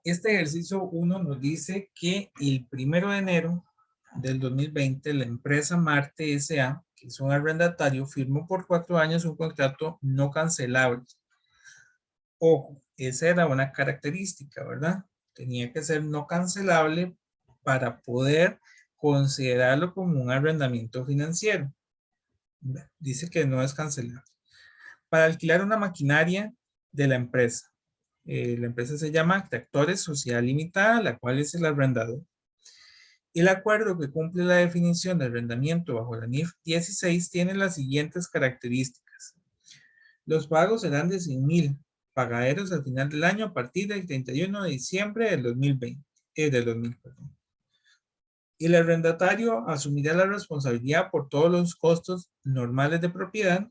Este ejercicio 1 nos dice que el 1 de enero del 2020 la empresa Marte S.A., que es un arrendatario, firmó por 4 años un contrato no cancelable. Ojo, esa era una característica, ¿verdad? Tenía que ser no cancelable para poder considerarlo como un arrendamiento financiero. Dice que no es cancelable. Para alquilar una maquinaria de la empresa. La empresa se llama Tractores Sociedad Limitada, la cual es el arrendador. El acuerdo que cumple la definición de arrendamiento bajo la NIF 16 tiene las siguientes características. Los pagos serán de 100,000 pagaderos al final del año a partir del 31 de diciembre del 2020, perdón. El arrendatario asumirá la responsabilidad por todos los costos normales de propiedad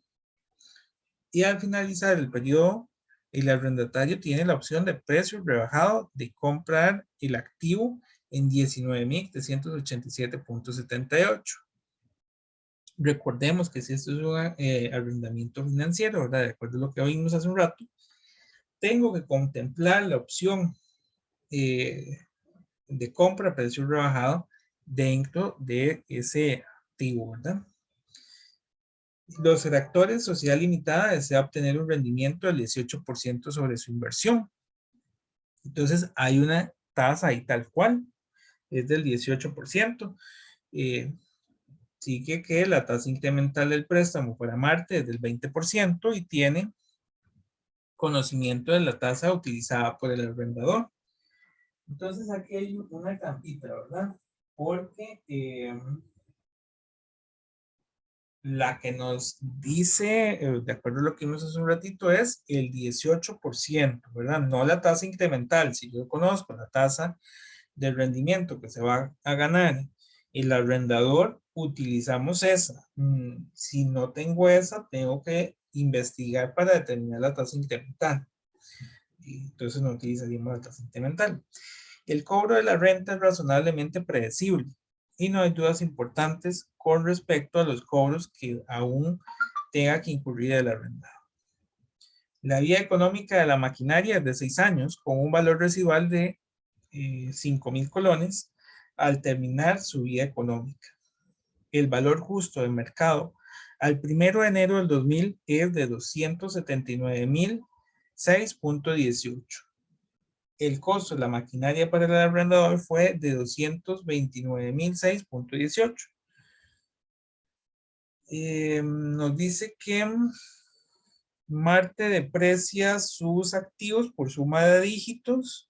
y al finalizar el periodo, el arrendatario tiene la opción de precio rebajado de comprar el activo en 19,387.78. Recordemos que si esto es un arrendamiento financiero, ¿verdad? De acuerdo a lo que vimos hace un rato, tengo que contemplar la opción de compra a precio rebajado dentro de ese activo, ¿verdad? Los redactores Sociedad Limitada desea obtener un rendimiento del 18% sobre su inversión. Entonces hay una tasa ahí tal cual, es del 18%. Sigue que la tasa incremental del préstamo para Marte es del 20% y tiene conocimiento de la tasa utilizada por el arrendador. Entonces aquí hay una trampita, ¿verdad? Porque la que nos dice, de acuerdo a lo que vimos hace un ratito, es el 18%, ¿verdad? No la tasa incremental. Si yo conozco la tasa del rendimiento que se va a ganar el arrendador, utilizamos esa. Si no tengo esa, tengo que investigar para determinar la tasa incremental. Entonces no utilizaríamos la tasa incremental. El cobro de la renta es razonablemente predecible y no hay dudas importantes con respecto a los cobros que aún tenga que incurrir el arrendado. La vida económica de la maquinaria es de 6 años con un valor residual de 5,000 colones al terminar su vida económica. El valor justo de mercado al 1 de enero del 2000 es de 279,006.18. El costo de la maquinaria para el arrendador fue de 229,006.18. Nos dice que Marte deprecia sus activos por suma de dígitos.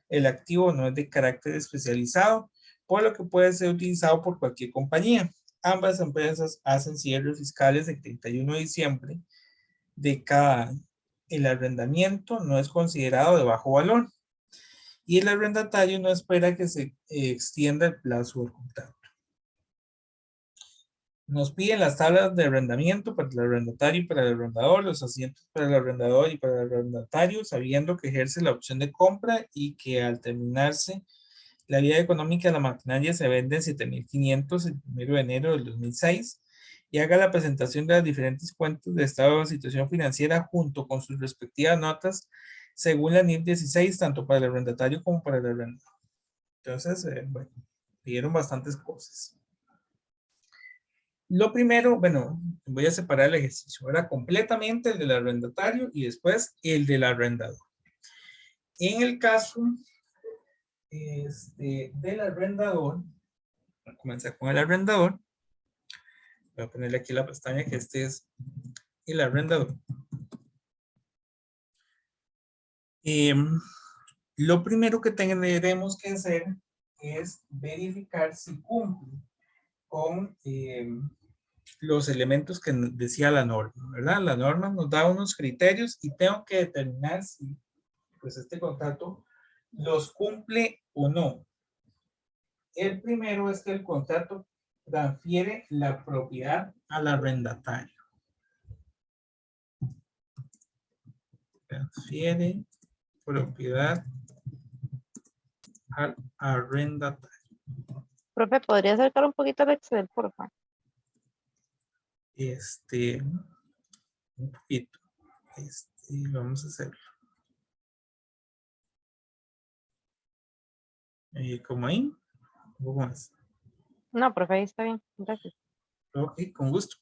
El activo no es de carácter especializado, por lo que puede ser utilizado por cualquier compañía. Ambas empresas hacen cierres fiscales el 31 de diciembre de cada año. El arrendamiento no es considerado de bajo valor y el arrendatario no espera que se extienda el plazo del contrato. Nos piden las tablas de arrendamiento para el arrendatario y para el arrendador, los asientos para el arrendador y para el arrendatario, sabiendo que ejerce la opción de compra y que al terminarse la vida económica de la maquinaria se vende en 7,500 el 1 de enero del 2006 y haga la presentación de las diferentes cuentas de estado de situación financiera junto con sus respectivas notas según la NIF 16, tanto para el arrendatario como para el arrendador. Entonces, bueno, pidieron bastantes cosas. Lo primero, bueno, voy a separar el ejercicio. Ahora completamente el del arrendatario y después el del arrendador. En el caso del arrendador, voy a comenzar con el arrendador. Voy a ponerle aquí la pestaña que este es el arrendador. Lo primero que tendremos que hacer es verificar si cumple con los elementos que decía la norma, ¿verdad? La norma nos da unos criterios y tengo que determinar si pues este contrato los cumple o no. El primero es que el contrato transfiere la propiedad al arrendatario. Transfiere propiedad al arrendatario. Profe, ¿podría acercar un poquito el Excel, por favor? Un poquito. Vamos a hacerlo. Como ahí, un poco más. No, profe, ahí está bien. Gracias. Ok, con gusto.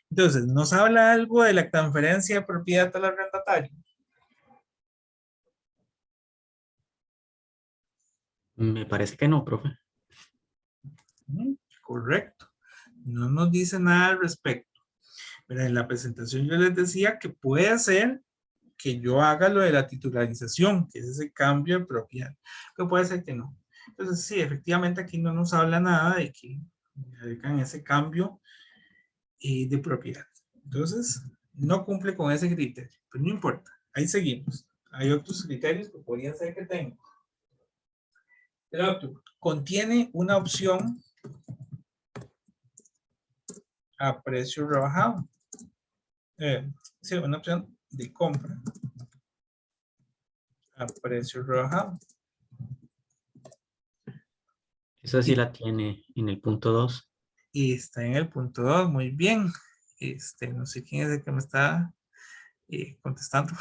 Entonces, nos habla algo de la transferencia de propiedad al arrendatario. Me parece que no, profe. Correcto. No nos dice nada al respecto. Pero en la presentación yo les decía que puede ser que yo haga lo de la titularización, que es ese cambio de propiedad, pero puede ser que no. Entonces, sí, efectivamente aquí no nos habla nada de que hagan ese cambio de propiedad. Entonces, no cumple con ese criterio, pero no importa, ahí seguimos. Hay otros criterios que podría ser que tenga. El otro, contiene una opción a precio rebajado. Sí, una opción de compra a precio rebajado. Esa sí la tiene en el punto 2. Y está en el punto 2, muy bien. No sé quién es el que me está contestando,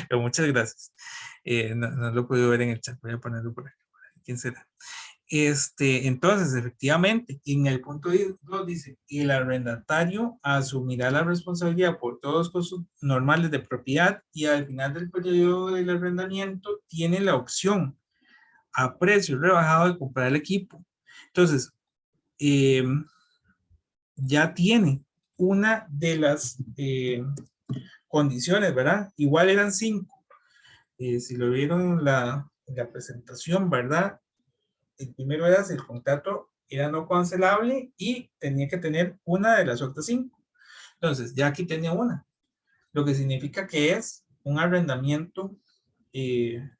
pero muchas gracias. No lo puedo ver en el chat, voy a ponerlo por aquí. ¿Quién será? Entonces, efectivamente, en el punto 2 dice, el arrendatario asumirá la responsabilidad por todos los costos normales de propiedad y al final del periodo del arrendamiento tiene la opción a precio rebajado de comprar el equipo. Entonces, ya tiene una de las condiciones, ¿verdad? Igual eran 5. Si lo vieron en la presentación, ¿verdad? El primero era si el contrato era no cancelable y tenía que tener una de las otras 5. Entonces, ya aquí tenía una, lo que significa que es un arrendamiento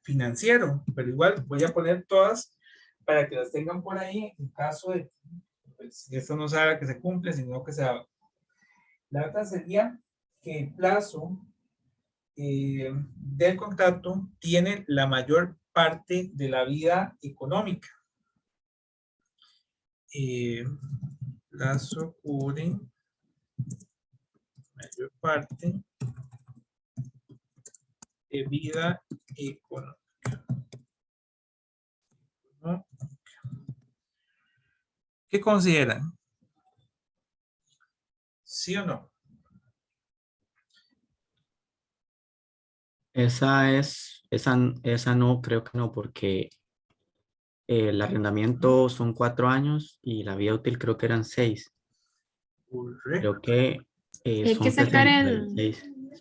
financiero, pero igual voy a poner todas para que las tengan por ahí en caso de pues, esto no se haga que se cumple, sino que se haga. La otra sería que el plazo del contrato tiene la mayor parte de la vida económica. Plazo cubre mayor parte de vida económica. ¿No? ¿Qué consideran? ¿Sí o no? Esa no, creo que no, porque el arrendamiento son 4 años y la vida útil creo que eran 6. Correcto. Creo que Hay que son sacar el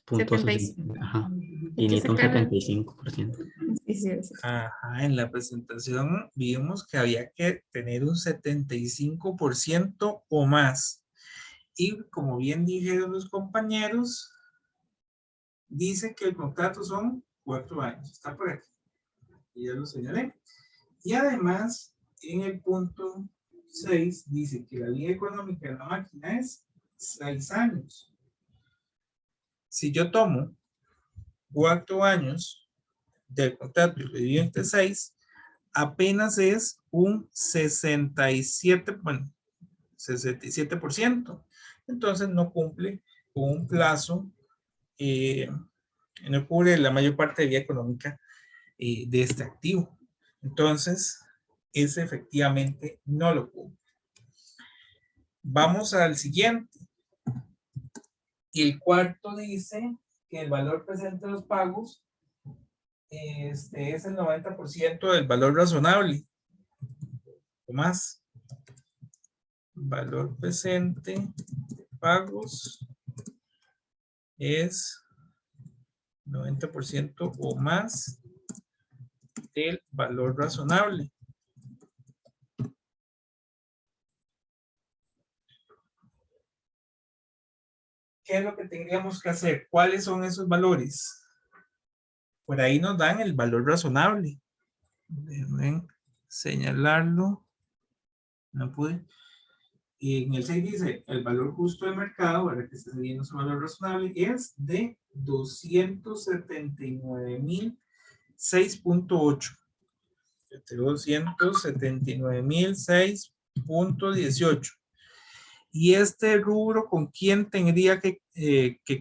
76.60. Ajá. hay Y que necesita un sacar el 75%. sí, sí, sí. Ajá, en la presentación vimos que había que tener un 75% o más. Y como bien dijeron los compañeros, dice que el contrato son 4 años. Está por aquí. Y ya lo señalé. Y además, en el punto 6 dice que la vida económica de la máquina es 6 años. Si yo tomo 4 años del contrato y lo divido entre 6, apenas es un 67%. Entonces no cumple con un plazo, no cubre la mayor parte de vida económica de este activo. Entonces, ese efectivamente no lo cubre. Vamos al siguiente. Y el cuarto dice que el valor presente de los pagos es el 90% del valor razonable o más. Valor presente de pagos es 90% o más del valor razonable. ¿Qué es lo que tendríamos que hacer? ¿Cuáles son esos valores? Por ahí nos dan el valor razonable. Déjenme señalarlo. No pude. Y en el 6 dice, el valor justo de mercado, para que esté siguiendo su valor razonable, es de 279,006.8. 279,006.18. Y este rubro, ¿con quién tendría que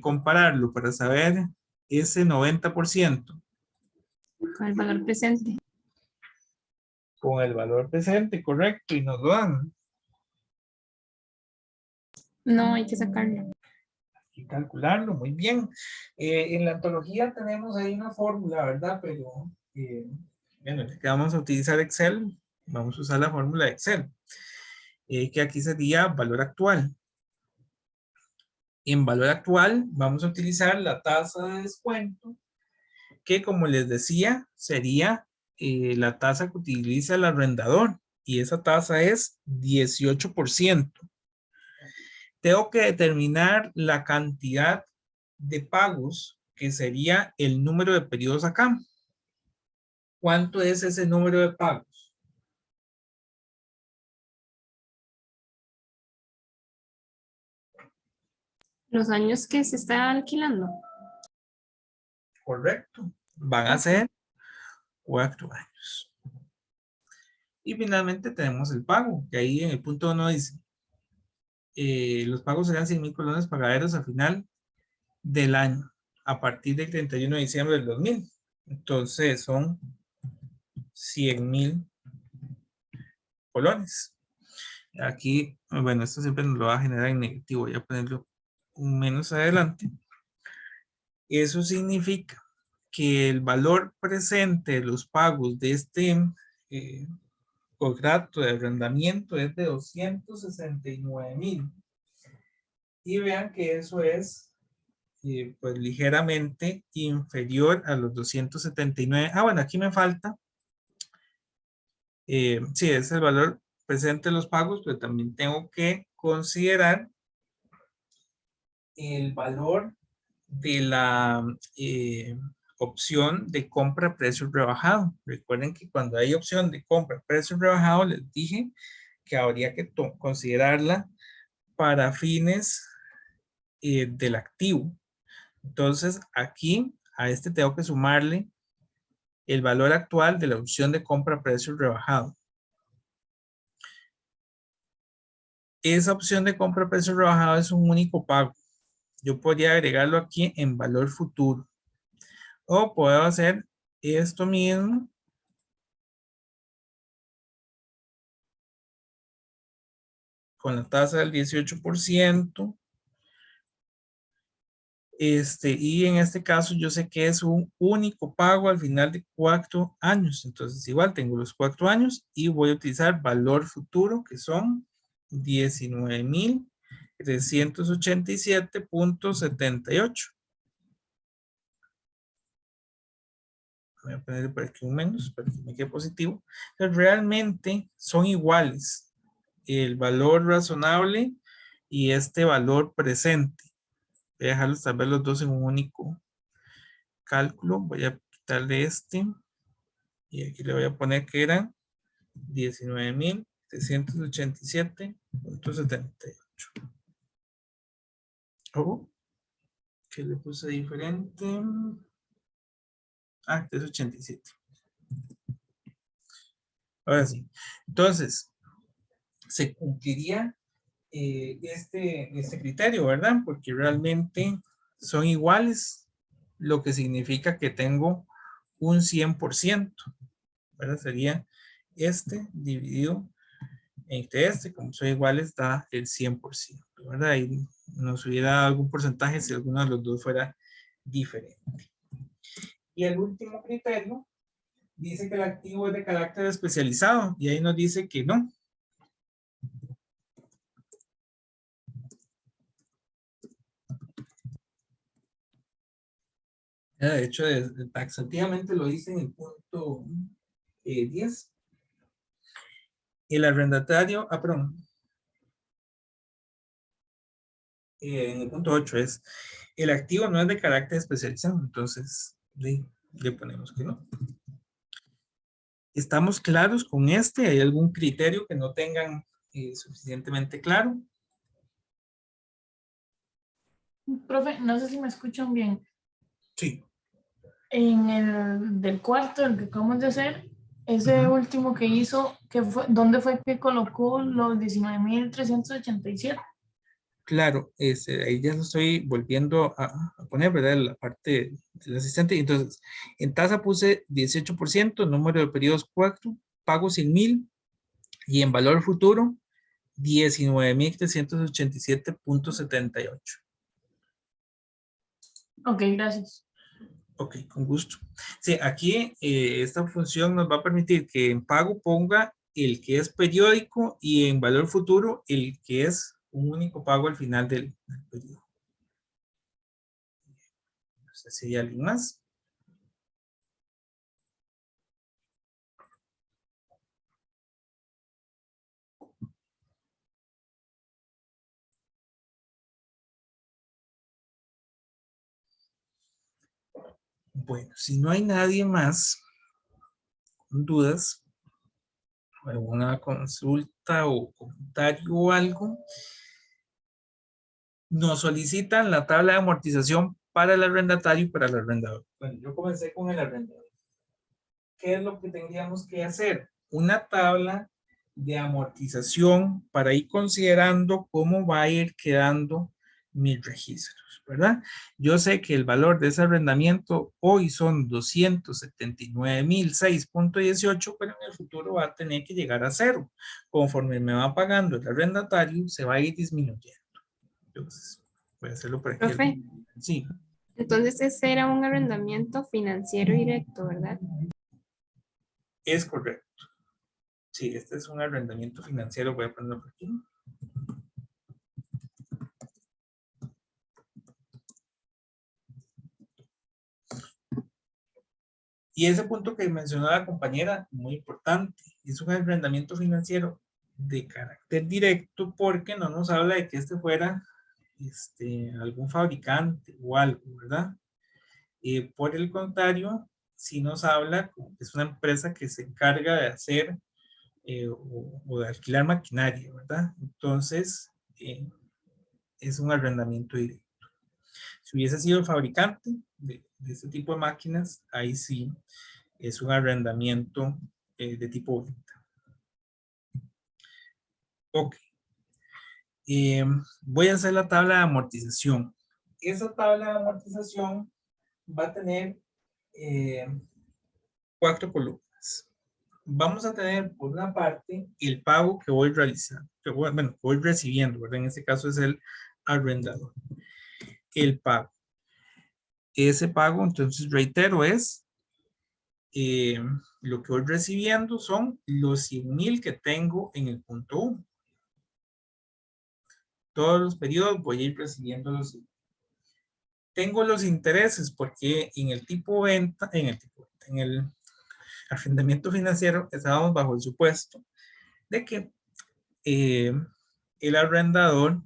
compararlo para saber ese 90%? Con el valor presente. Con el valor presente, correcto, y nos lo dan. No, hay que sacarlo. Y calcularlo, muy bien. En la antología tenemos ahí una fórmula, ¿verdad? Pero, bueno, ya que vamos a utilizar Excel, vamos a usar la fórmula de Excel, que aquí sería valor actual. En valor actual vamos a utilizar la tasa de descuento, que como les decía, sería la tasa que utiliza el arrendador, y esa tasa es 18%. Tengo que determinar la cantidad de pagos, que sería el número de periodos acá. ¿Cuánto es ese número de pagos? Los años que se está alquilando. Correcto. Van a ser 4 años. Y finalmente tenemos el pago, que ahí en el punto 1 dice, los pagos serán 100,000 colones pagaderos al final del año, a partir del 31 de diciembre del 2000. Entonces son 100,000 colones. Aquí, bueno, esto siempre nos lo va a generar en negativo. Voy a ponerlo un menos adelante. Eso significa que el valor presente de los pagos de este contrato de arrendamiento es de 269,000. Y vean que eso es pues ligeramente inferior a los 279. Ah, bueno, aquí me falta. Sí, es el valor presente de los pagos, pero también tengo que considerar el valor de la opción de compra a precio rebajado. Recuerden que cuando hay opción de compra a precio rebajado, les dije que habría que considerarla para fines del activo. Entonces, aquí a este tengo que sumarle el valor actual de la opción de compra a precio rebajado. Esa opción de compra a precio rebajado es un único pago. Yo podría agregarlo aquí en valor futuro. O puedo hacer esto mismo con la tasa del 18%. Y en este caso yo sé que es un único pago al final de 4 años. Entonces igual tengo los 4 años y voy a utilizar valor futuro, que son 19,387,78. Voy a poner por aquí un menos para que me quede positivo. Entonces, realmente son iguales el valor razonable y este valor presente. Voy a dejarlos tal vez los dos en un único cálculo. Voy a quitarle este y aquí le voy a poner que eran 19,387,78. Oh, que le puse diferente. Ah, 387. Ahora sí. Entonces, se cumpliría este criterio, ¿verdad? Porque realmente son iguales, lo que significa que tengo un 100%, ¿verdad? Sería este dividido entre este, como son iguales, da el 100%, ¿verdad? Ahí nos hubiera dado algún porcentaje si alguno de los dos fuera diferente. Y el último criterio dice que el activo es de carácter especializado, y ahí nos dice que no. De hecho, taxativamente lo dice en el punto 10. El arrendatario, perdón, en el punto 8 es, el activo no es de carácter especializado, entonces le ponemos que no. ¿Estamos claros con este? ¿Hay algún criterio que no tengan suficientemente claro? Profe, no sé si me escuchan bien. Sí. En el del cuarto, el que acabamos de hacer, ese último que hizo, ¿dónde fue que colocó los 19,387? Claro, ahí ya lo estoy volviendo a poner, ¿verdad? La parte del asistente. Entonces, en tasa puse 18%, número de periodos 4, pago 100,000 y en valor futuro 19,387.78. Ok, gracias. Ok, con gusto. Sí, aquí esta función nos va a permitir que en pago ponga el que es periódico y en valor futuro el que es un único pago al final del periodo. No sé si hay alguien más. Bueno, si no hay nadie más con dudas, alguna consulta o comentario o algo, nos solicitan la tabla de amortización para el arrendatario y para el arrendador. Bueno, yo comencé con el arrendador. ¿Qué es lo que tendríamos que hacer? Una tabla de amortización para ir considerando cómo va a ir quedando mis registros, ¿verdad? Yo sé que el valor de ese arrendamiento hoy son 279,006.18, pero en el futuro va a tener que llegar a cero. Conforme me va pagando el arrendatario, se va a ir disminuyendo. Entonces, voy a hacerlo por aquí. Profe, Sí, entonces ese era un arrendamiento financiero directo, ¿verdad? es correcto. Sí, este es un arrendamiento financiero. Voy a ponerlo por aquí. Y ese punto que mencionó la compañera, muy importante, es un arrendamiento financiero de carácter directo porque no nos habla de que este fuera algún fabricante o algo, ¿verdad? Por el contrario, sí nos habla que es una empresa que se encarga de hacer o de alquilar maquinaria, ¿verdad? Entonces, es un arrendamiento directo. Si hubiese sido el fabricante de este tipo de máquinas, ahí sí es un arrendamiento de tipo venta. Ok. Voy a hacer la tabla de amortización. Esa tabla de amortización va a tener 4 columnas. Vamos a tener por una parte el pago que voy realizando, que voy recibiendo, ¿verdad? En este caso es el arrendador. El pago. Ese pago, entonces reitero, es lo que voy recibiendo son los 100,000 que tengo en el punto 1. Todos los periodos voy a ir recibiendo los 100,000. Tengo los intereses porque en el tipo venta, en el arrendamiento financiero estábamos bajo el supuesto de que el arrendador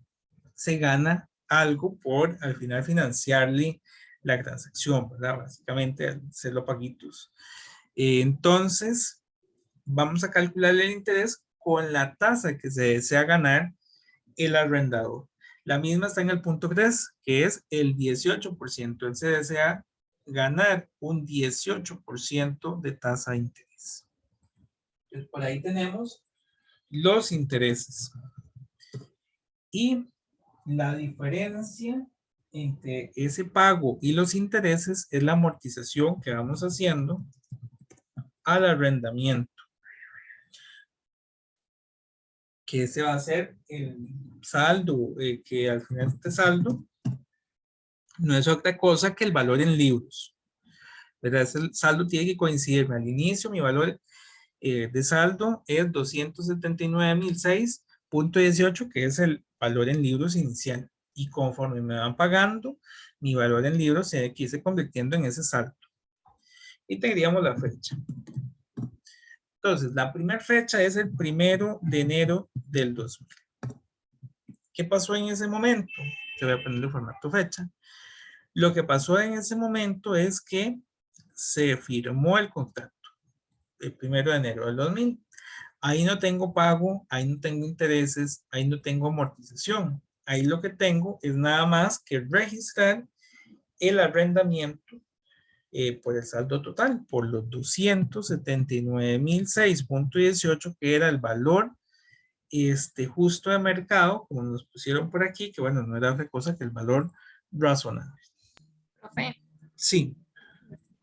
se gana algo por al final financiarle la transacción, ¿verdad? Básicamente hacerlo paguitos. Entonces, vamos a calcular el interés con la tasa que se desea ganar el arrendador. La misma está en el punto 3, que es el 18%. Él se desea ganar un 18% de tasa de interés. Entonces, por ahí tenemos los intereses. Y la diferencia entre ese pago y los intereses es la amortización que vamos haciendo al arrendamiento, que ese va a ser el saldo, que al final este saldo no es otra cosa que el valor en libros, ¿verdad? Ese saldo tiene que coincidir. Al inicio mi valor de saldo es 279,006.18, que es el valor en libros inicial. Y conforme me van pagando, mi valor en libros se irse convirtiendo en ese saldo. Y tendríamos la fecha. Entonces, la primera fecha es el 1 de enero del 2000. ¿Qué pasó en ese momento? Te voy a poner el formato fecha. Lo que pasó en ese momento es que se firmó el contrato el 1 de enero del 2000. Ahí no tengo pago, ahí no tengo intereses, ahí no tengo amortización. Ahí lo que tengo es nada más que registrar el arrendamiento por el saldo total, por los 279,006.18, que era el valor justo de mercado, como nos pusieron por aquí, que bueno, no era otra cosa que el valor razonable. Profe, Sí.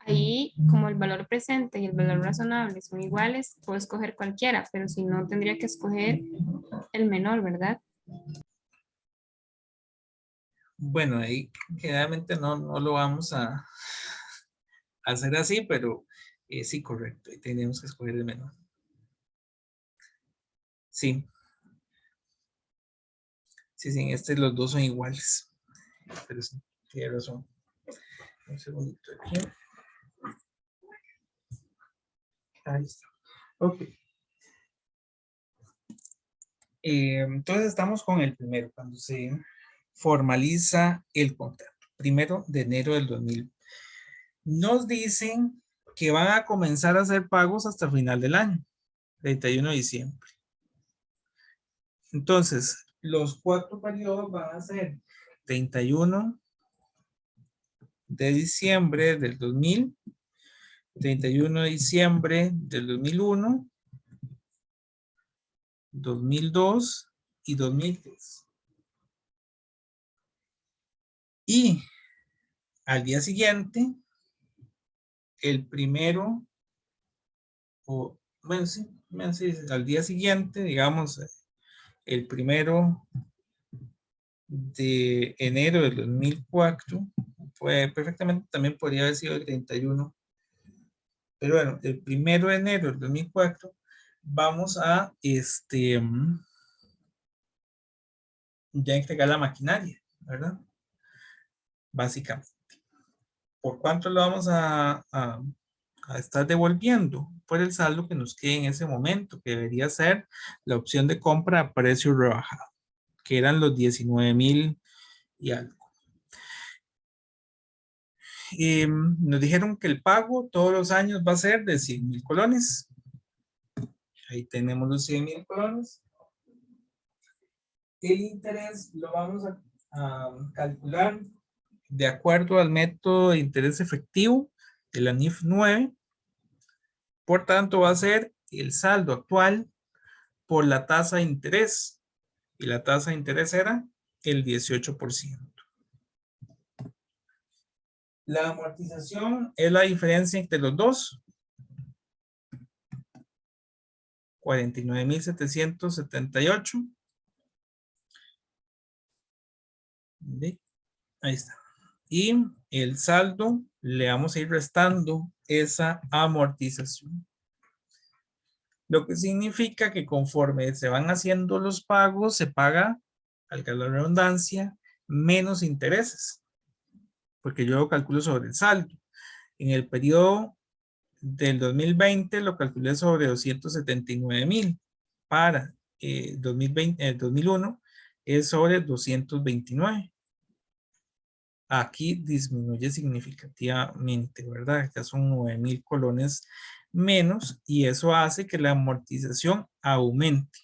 Ahí, como el valor presente y el valor razonable son iguales, puedo escoger cualquiera, pero si no, tendría que escoger el menor, ¿verdad? Bueno, ahí generalmente no lo vamos a hacer así, pero sí, correcto. Ahí tenemos que escoger el menor. Sí. Sí, sí, en los dos son iguales. Pero sí, tiene razón. Un segundito aquí. Ahí está. Ok. Entonces estamos con el primero, cuando se formaliza el contrato. 1 de enero del 2000. Nos dicen que van a comenzar a hacer pagos hasta el final del año, 31 de diciembre. Entonces, los 4 periodos van a ser 31 de diciembre del 2000, 31 de diciembre del 2001, 2002 y 2003. Y al día siguiente, el primero, bueno, sí, al día siguiente, digamos, el 1 de enero del 2004, perfectamente también podría haber sido el 31, pero bueno, el 1 de enero del 2004, vamos a ya entregar la maquinaria, ¿verdad? Básicamente. ¿Por cuánto lo vamos a estar devolviendo? Por el saldo que nos quede en ese momento, que debería ser la opción de compra a precio rebajado, que eran los 19,000 y algo. Nos dijeron que el pago todos los años va a ser de 100,000 colones. Ahí tenemos los 100,000 colones. El interés lo vamos a calcular de acuerdo al método de interés efectivo de la NIF 9. Por tanto, va a ser el saldo actual por la tasa de interés. Y la tasa de interés era el 18%. La amortización es la diferencia entre los dos. 49,778. Ahí está. Y el saldo le vamos a ir restando esa amortización. Lo que significa que conforme se van haciendo los pagos, se paga, valga la redundancia, menos intereses. Porque yo lo calculo sobre el saldo. En el periodo del 2020 lo calculé sobre 279,000. Para 2001 es sobre 229. Aquí disminuye significativamente, ¿verdad? Ya son 9,000 colones menos y eso hace que la amortización aumente.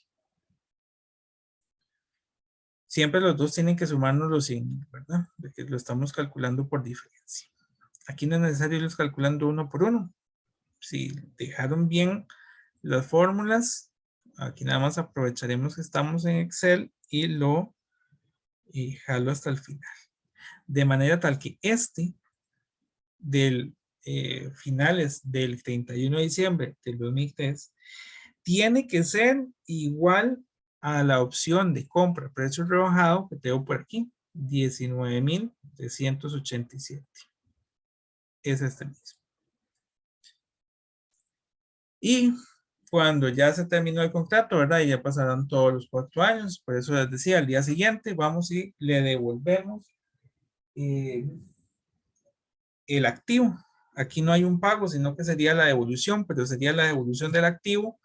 Siempre los dos tienen que sumarnos los 100,000, ¿verdad? Porque lo estamos calculando por diferencia. Aquí no es necesario irlos calculando uno por uno. Si dejaron bien las fórmulas, aquí nada más aprovecharemos que estamos en Excel y lo jalo hasta el final. De manera tal que del finales del 31 de diciembre del 2003 tiene que ser igual a la opción de compra precio rebajado que tengo por aquí, 19,387. Es este mismo. Y cuando ya se terminó el contrato, ¿verdad? Y ya pasarán todos los 4 años, por eso les decía, al día siguiente vamos y le devolvemos el activo. Aquí no hay un pago, sino que sería la devolución, pero sería la devolución del activo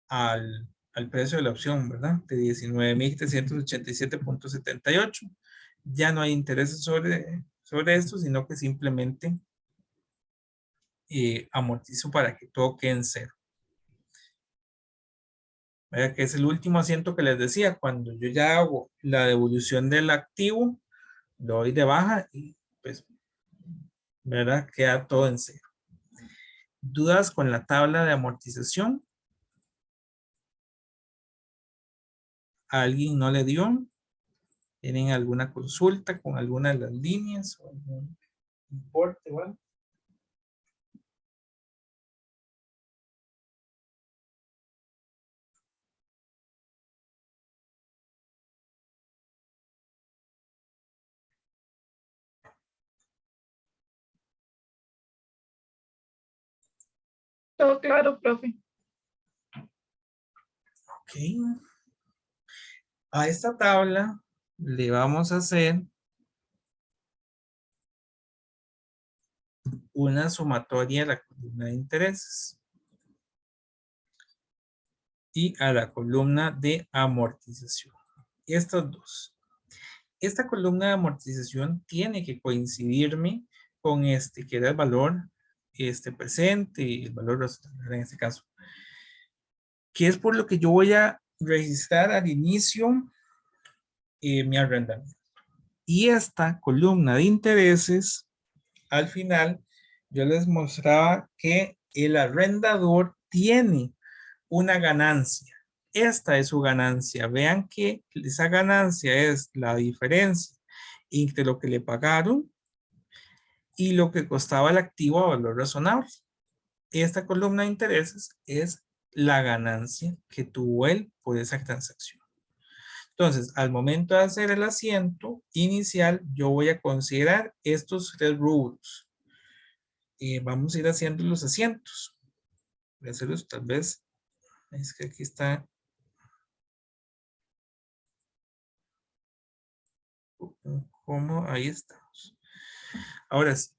al precio de la opción, ¿verdad? De 19,387.78. Ya no hay intereses sobre esto, sino que simplemente amortizo para que todo quede en cero. ¿Verdad? Que es el último asiento que les decía, cuando yo ya hago la devolución del activo, lo doy de baja y pues, ¿verdad? Queda todo en cero. ¿Dudas con la tabla de amortización? ¿A alguien no le dio? ¿Tienen alguna consulta con alguna de las líneas o algún importe o algo? Todo claro, profe. Ok. A esta tabla le vamos a hacer una sumatoria a la columna de intereses y a la columna de amortización. Estas dos. Esta columna de amortización tiene que coincidirme con este, que era el valor presente y el valor razonable en este caso. Que es por lo que yo voy a registrar al inicio mi arrendamiento. Y esta columna de intereses, al final, yo les mostraba que el arrendador tiene una ganancia. Esta es su ganancia. Vean que esa ganancia es la diferencia entre lo que le pagaron y lo que costaba el activo a valor razonable. Esta columna de intereses es la ganancia que tuvo él por esa transacción. Entonces, al momento de hacer el asiento inicial, yo voy a considerar estos tres rubros. Vamos a ir haciendo los asientos. Voy a hacerlos tal vez. Es que aquí está. ¿Cómo? Ahí estamos. Ahora sí.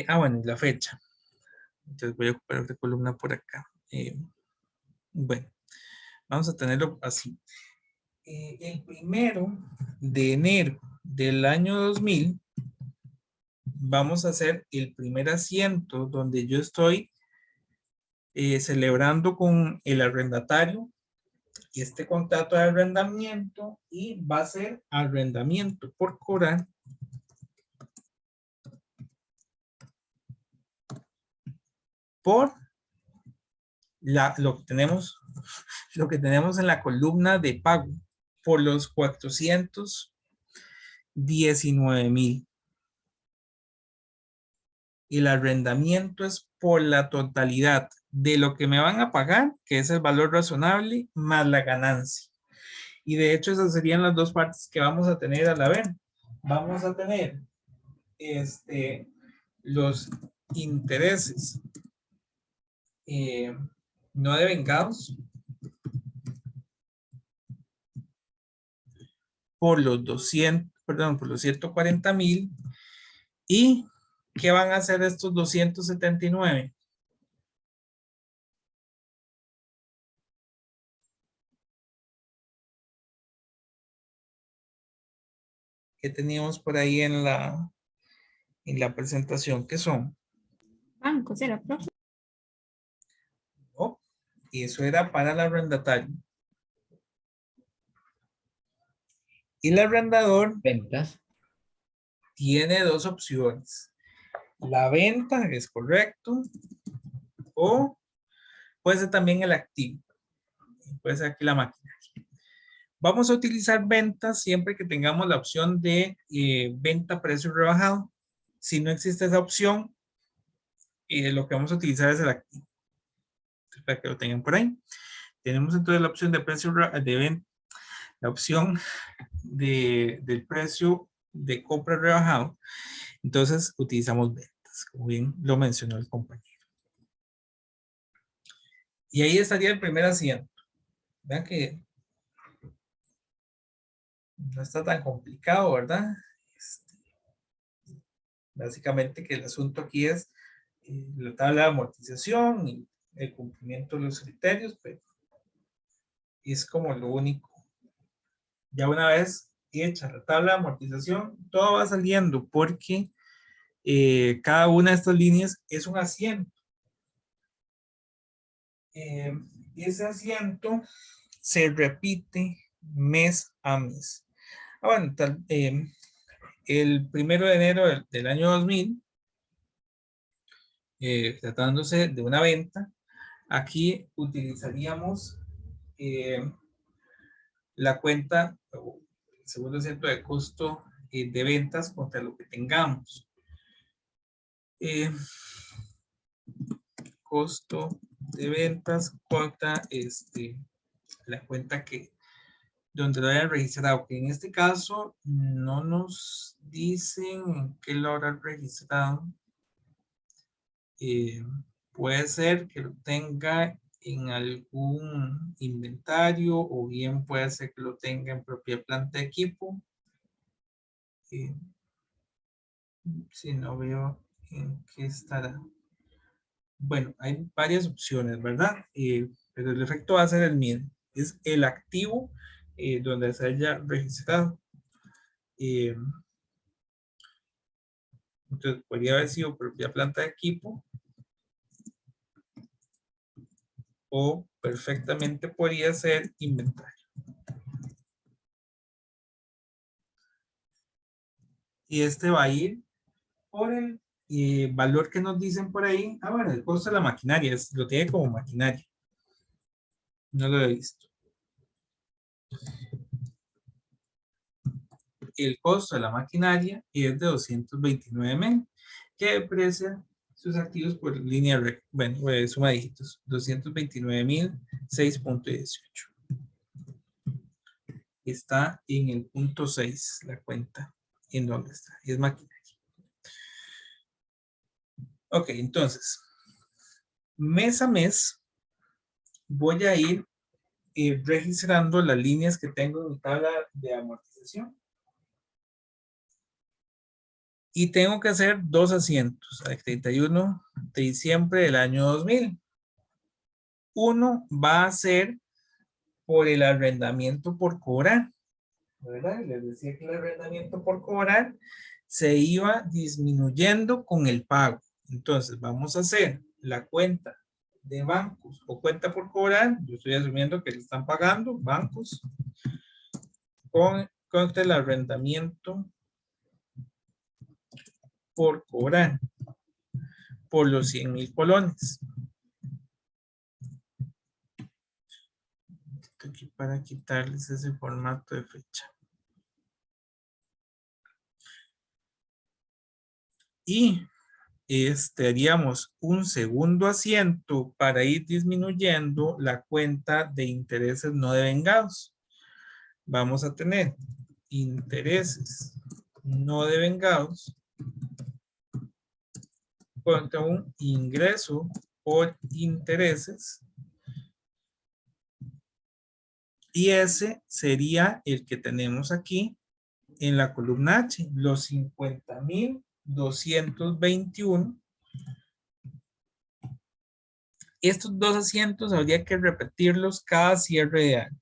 Bueno, la fecha. Entonces voy a ocupar otra columna por acá. Bueno, vamos a tenerlo así. El 1 de enero del año 2000, vamos a hacer el primer asiento donde yo estoy celebrando con el arrendatario este contrato de arrendamiento y va a ser arrendamiento por cobrar por lo que tenemos en la columna de pago por los 419,000. El arrendamiento es por la totalidad de lo que me van a pagar, que es el valor razonable, más la ganancia. Y de hecho esas serían las dos partes que vamos a tener a la vez. Vamos a tener los intereses no devengados por los 140,000. ¿Y qué van a hacer estos 279? ¿Qué teníamos por ahí en la presentación? ¿Qué son? Bancos, era, profe. Oh, y eso era para el arrendatario. Y el arrendador Ventas. tiene dos opciones. La venta es correcto. O puede ser también el activo. Puede ser aquí la máquina. Vamos a utilizar ventas siempre que tengamos la opción de venta a precio rebajado. Si no existe esa opción, lo que vamos a utilizar es el activo. Para que lo tengan por ahí. Tenemos entonces la opción de precio de venta, la opción del precio de compra rebajado. Entonces utilizamos ventas, como bien lo mencionó el compañero. Y ahí estaría el primer asiento. Vean que no está tan complicado, ¿verdad? Básicamente que el asunto aquí es la tabla de amortización y el cumplimiento de los criterios, pero es como lo único. Ya una vez hecha la tabla de amortización, todo va saliendo porque cada una de estas líneas es un asiento. Ese asiento se repite mes a mes. Bueno, el 1 de enero del año 2000, tratándose de una venta, aquí utilizaríamos la cuenta, el segundo asiento de costo de ventas contra lo que tengamos. Costo de ventas contra la cuenta donde lo hayan registrado, que en este caso no nos dicen qué lo habrán registrado. puede ser que lo tenga en algún inventario o bien puede ser que lo tenga en propia planta de equipo. Si no veo en qué estará. Bueno, hay varias opciones, ¿verdad? Pero el efecto va a ser el mismo. Es el activo donde se haya registrado. Entonces, podría haber sido propia planta de equipo o perfectamente podría ser inventario. Y este va a ir por el valor que nos dicen por ahí. Ah, bueno, el costo de la maquinaria, lo tiene como maquinaria. No lo he visto. El costo de la maquinaria es de 229.000, que deprecia sus activos por línea recta. Bueno, suma de dígitos. 229.006.18. Está en el punto 6 la cuenta. ¿En dónde está? Es maquinaria. Ok, entonces, mes a mes voy a ir registrando las líneas que tengo en mi tabla de amortización. Y tengo que hacer 2 asientos al 31 de diciembre del año 2000. Uno va a ser por el arrendamiento por cobrar, ¿verdad? Les decía que el arrendamiento por cobrar se iba disminuyendo con el pago. Entonces vamos a hacer la cuenta de bancos o cuenta por cobrar. Yo estoy asumiendo que le están pagando bancos con el arrendamiento por cobrar por los 100.000 colones. Aquí para quitarles ese formato de fecha. Y haríamos un segundo asiento para ir disminuyendo la cuenta de intereses no devengados. Vamos a tener intereses no devengados contra un ingreso por intereses. Y ese sería el que tenemos aquí en la columna H, los 50.221. Estos dos asientos habría que repetirlos cada cierre de año.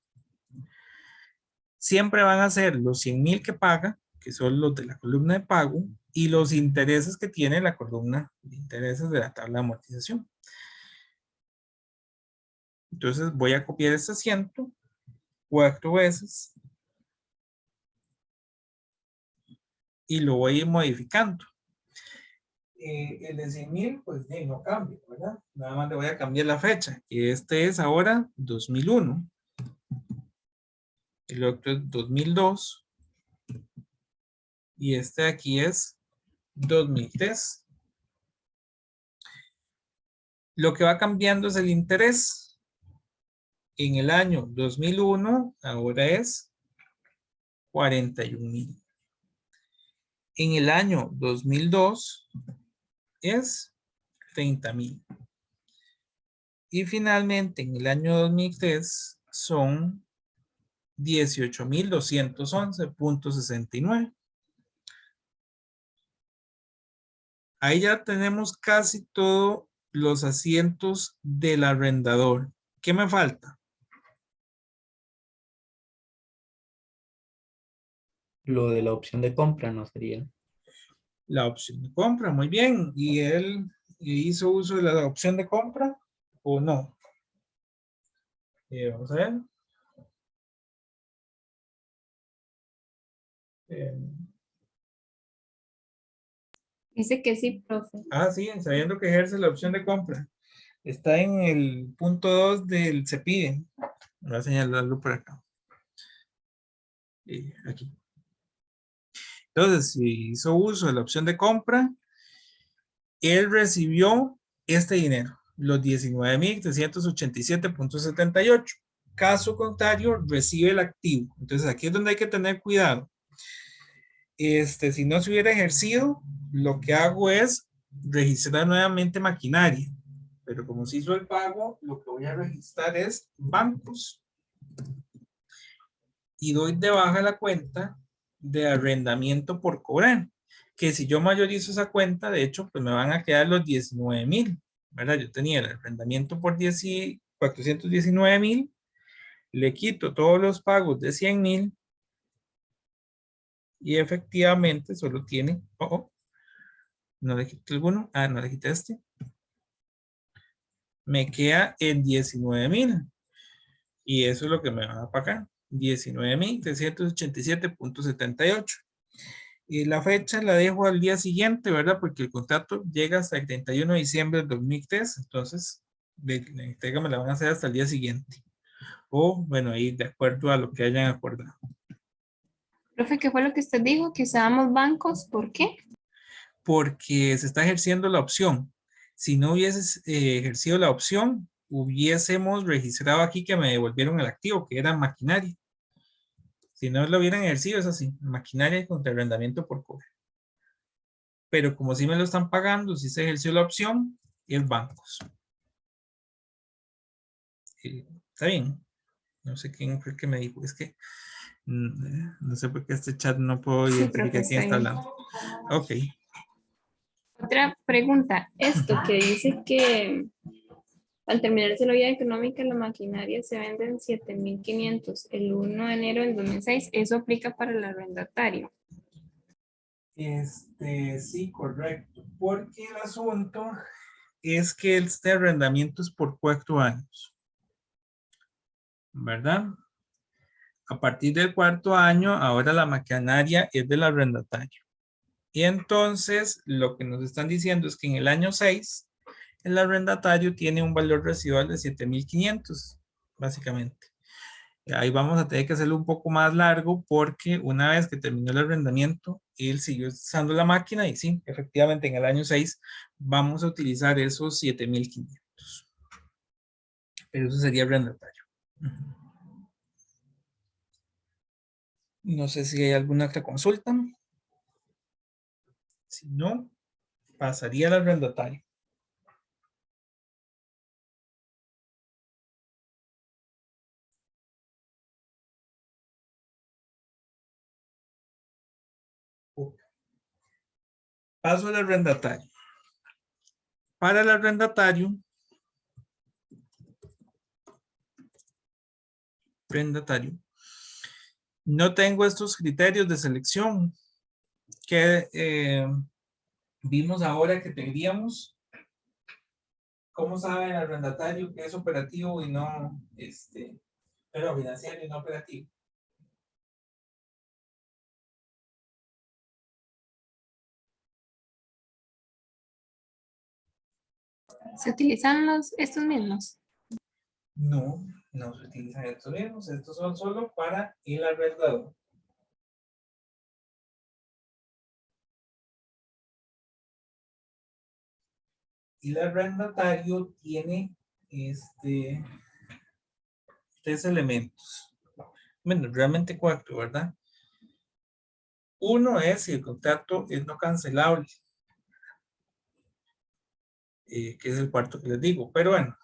Siempre van a ser los 100.000 que paga, que son los de la columna de pago, y los intereses que tiene la columna de intereses de la tabla de amortización. Entonces voy a copiar este asiento 4 veces y lo voy a ir modificando. El de 100.000 pues no cambia, ¿verdad? Nada más le voy a cambiar la fecha. Este es ahora 2001. El otro es 2002. Y este de aquí es 2003. Lo que va cambiando es el interés. En el año 2001 ahora es 41.000. En el año 2002 es 30.000. Y finalmente en el año 2003 son 18.211.69. Ahí ya tenemos casi todos los asientos del arrendador. ¿Qué me falta? Lo de la opción de compra no sería. La opción de compra, muy bien. ¿Y él hizo uso de la opción de compra o no? Vamos a ver. Dice que sí, profe. Sí, sabiendo que ejerce la opción de compra. Está en el punto 2 del se pide. Voy a señalarlo por acá. Aquí. Entonces, si hizo uso de la opción de compra, él recibió este dinero, los 19.387.78. Caso contrario, recibe el activo. Entonces, aquí es donde hay que tener cuidado. Si no se hubiera ejercido, lo que hago es registrar nuevamente maquinaria, pero como se hizo el pago, lo que voy a registrar es bancos. Y doy de baja la cuenta de arrendamiento por cobrar, que si yo mayorizo esa cuenta, de hecho, pues me van a quedar los 19,000, ¿verdad? Yo tenía el arrendamiento por 419,000, le quito todos los pagos de 100,000 y efectivamente solo tiene, no le quité alguno, no le quité este, me queda en 19,000 y eso es lo que me van a pagar, 19,387.78. Y la fecha la dejo al día siguiente, ¿verdad? Porque el contrato llega hasta el 31 de diciembre del 2003, entonces la entrega me la van a hacer hasta el día siguiente. O, bueno, ahí de acuerdo a lo que hayan acordado. Profe, ¿qué fue lo que usted dijo? Que usábamos bancos, ¿por qué? Porque se está ejerciendo la opción. Si no hubieses ejercido la opción, hubiésemos registrado aquí que me devolvieron el activo, que era maquinaria. Si no lo hubieran ejercido, es así, maquinaria contra arrendamiento por cobre. Pero como sí me lo están pagando, sí se ejerció la opción, y es bancos. Está bien. No sé quién fue el que me dijo, es que no sé por qué este chat no puedo Sí, identificar profe, quién está está bien. hablando. Ok. Otra pregunta, esto que dice que al terminarse la vida económica, la maquinaria se vende en 7,500 el 1 de enero del 2006. ¿Eso aplica para el arrendatario? Sí, correcto. Porque el asunto es que este arrendamiento es por 4 años. ¿Verdad? A partir del 4.º año, ahora la maquinaria es del arrendatario. Y entonces, lo que nos están diciendo es que en el año 6, el arrendatario tiene un valor residual de 7,500, básicamente. Ahí vamos a tener que hacerlo un poco más largo porque una vez que terminó el arrendamiento, él siguió usando la máquina y sí, efectivamente en el año 6 vamos a utilizar esos 7,500. Pero eso sería arrendatario. No sé si hay alguna otra consulta. Si no, pasaría al arrendatario. Paso al arrendatario. Para el arrendatario, no tengo estos criterios de selección que vimos ahora que tendríamos. ¿Cómo sabe el arrendatario que es operativo y no, pero financiero y no operativo? ¿Se utilizan estos mismos? No, no se utilizan estos mismos. Estos son solo para el arrendador. Y el arrendatario tiene 3 elementos. Bueno, realmente 4, ¿verdad? Uno es si el contrato es no cancelable, que es el cuarto que les digo. Pero bueno,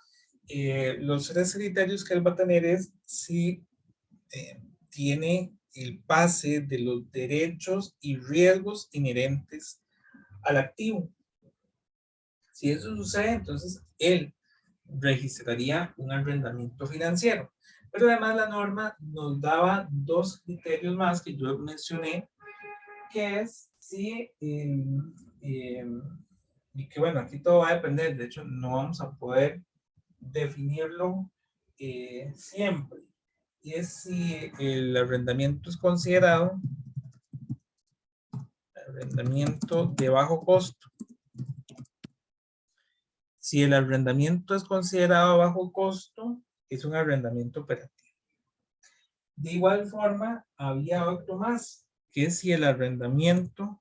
los 3 criterios que él va a tener es si tiene el pase de los derechos y riesgos inherentes al activo. Si eso sucede, entonces él registraría un arrendamiento financiero. Pero además la norma nos daba 2 criterios más que yo mencioné, que es si, y que bueno, aquí todo va a depender, de hecho no vamos a poder definirlo siempre, y es si el arrendamiento es considerado arrendamiento de bajo costo. Si el arrendamiento es considerado bajo costo, es un arrendamiento operativo. De igual forma, había otro más, que es si el arrendamiento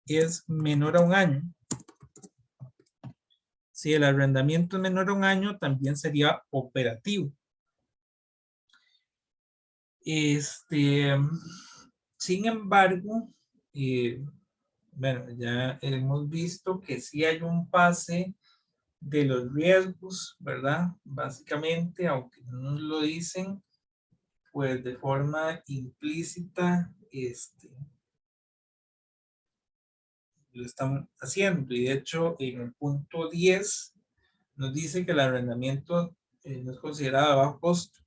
es menor a 1 año. Si el arrendamiento es menor a 1 año, también sería operativo. Sin embargo, Bueno, ya hemos visto que sí hay un pase de los riesgos, ¿verdad? Básicamente, aunque no nos lo dicen, pues de forma implícita, lo están haciendo. Y de hecho, en el punto 10 nos dice que el arrendamiento no es considerado de bajo costo.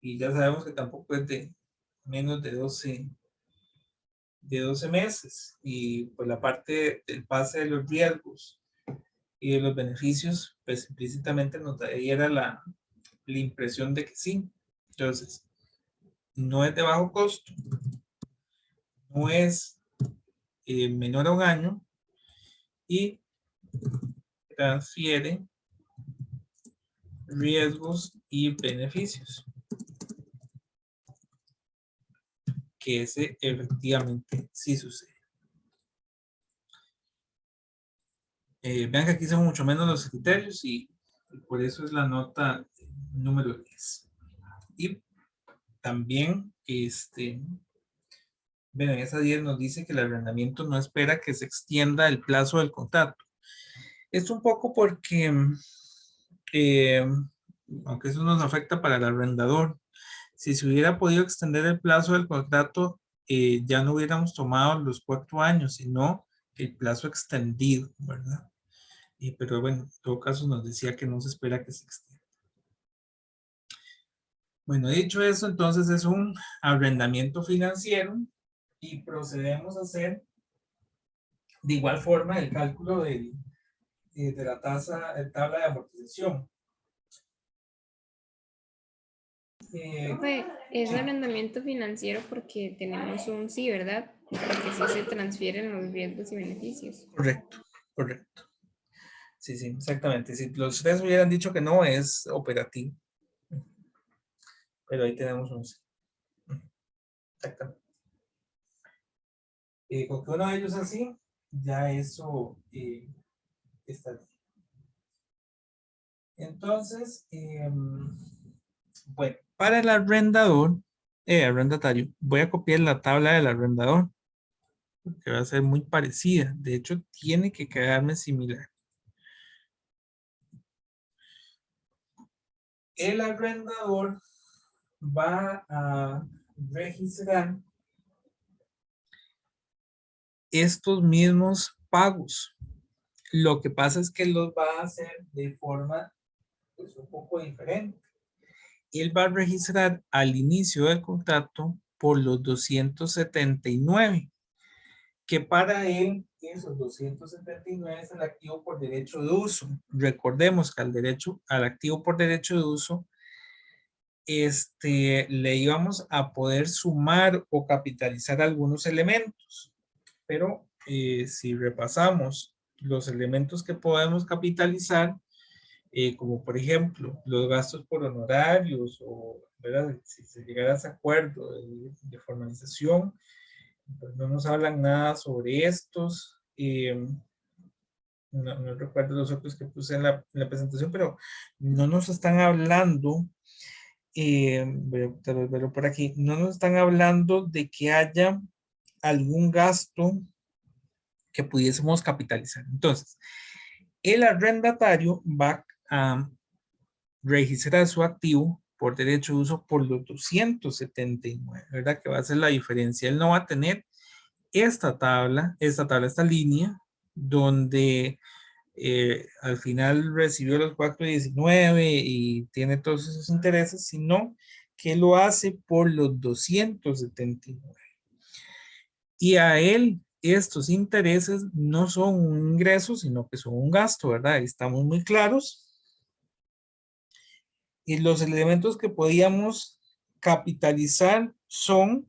Y ya sabemos que tampoco es de menos de 12 meses. Y pues la parte del pase de los riesgos y de los beneficios, pues implícitamente nos diera la impresión de que sí. Entonces, no es de bajo costo, no es menor a un año y transfiere riesgos y beneficios. Que ese efectivamente sí sucede. Vean que aquí son mucho menos los criterios y por eso es la nota número 10. Y también, bueno, en esa 10 nos dice que el arrendamiento no espera que se extienda el plazo del contrato. Esto un poco porque, aunque eso nos afecta para el arrendador, si se hubiera podido extender el plazo del contrato, ya no hubiéramos tomado los 4 años, sino el plazo extendido, ¿verdad? Pero bueno, en todo caso nos decía que no se espera que se extienda. Bueno, dicho eso, entonces es un arrendamiento financiero y procedemos a hacer de igual forma el cálculo de la tabla de amortización. Profe, es arrendamiento financiero porque tenemos un sí, ¿verdad? Porque sí se transfieren los riesgos y beneficios. Correcto, correcto. Sí, sí, exactamente. Si los tres hubieran dicho que no, es operativo. Pero ahí tenemos un sí. Exactamente. Con que uno de ellos así, ya eso está bien. Entonces, bueno, para el arrendatario, voy a copiar la tabla del arrendador, que va a ser muy parecida. De hecho, tiene que quedarme similar. El arrendador va a registrar estos mismos pagos. Lo que pasa es que los va a hacer de forma pues, un poco diferente. Él va a registrar al inicio del contrato por los 279, que para él esos 279 es el activo por derecho de uso. Recordemos que al activo por derecho de uso le íbamos a poder sumar o capitalizar algunos elementos, pero si repasamos los elementos que podemos capitalizar, como por ejemplo los gastos por honorarios o ¿verdad? Si se llegara a ese acuerdo de formalización, pues no nos hablan nada sobre estos. No recuerdo los otros que puse en la presentación, pero no nos están hablando, tal vez verlo por aquí, no nos están hablando de que haya algún gasto que pudiésemos capitalizar. Entonces, el arrendatario va a registrar su activo por derecho de uso por los 279, ¿verdad? Que va a ser la diferencia. Él no va a tener esta línea, donde al final recibió los 419 y tiene todos esos intereses, sino que lo hace por los 279. Y a él estos intereses no son un ingreso, sino que son un gasto, ¿verdad? Estamos muy claros. Y los elementos que podíamos capitalizar son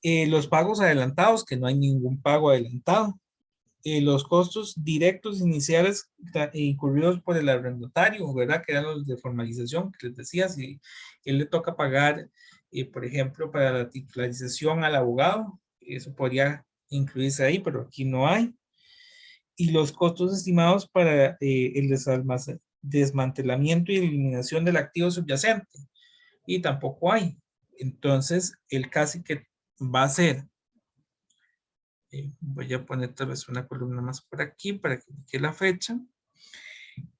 los pagos adelantados, que no hay ningún pago adelantado. Los costos directos iniciales incurridos por el arrendatario, ¿verdad? Que eran los de formalización, que les decía, si él le toca pagar, por ejemplo, para la titularización al abogado, eso podría incluirse ahí, pero aquí no hay. Y los costos estimados para el desmantelamiento y eliminación del activo subyacente, y tampoco hay. Entonces, él casi que va a ser Voy a poner tal vez una columna más por aquí para que quede la fecha.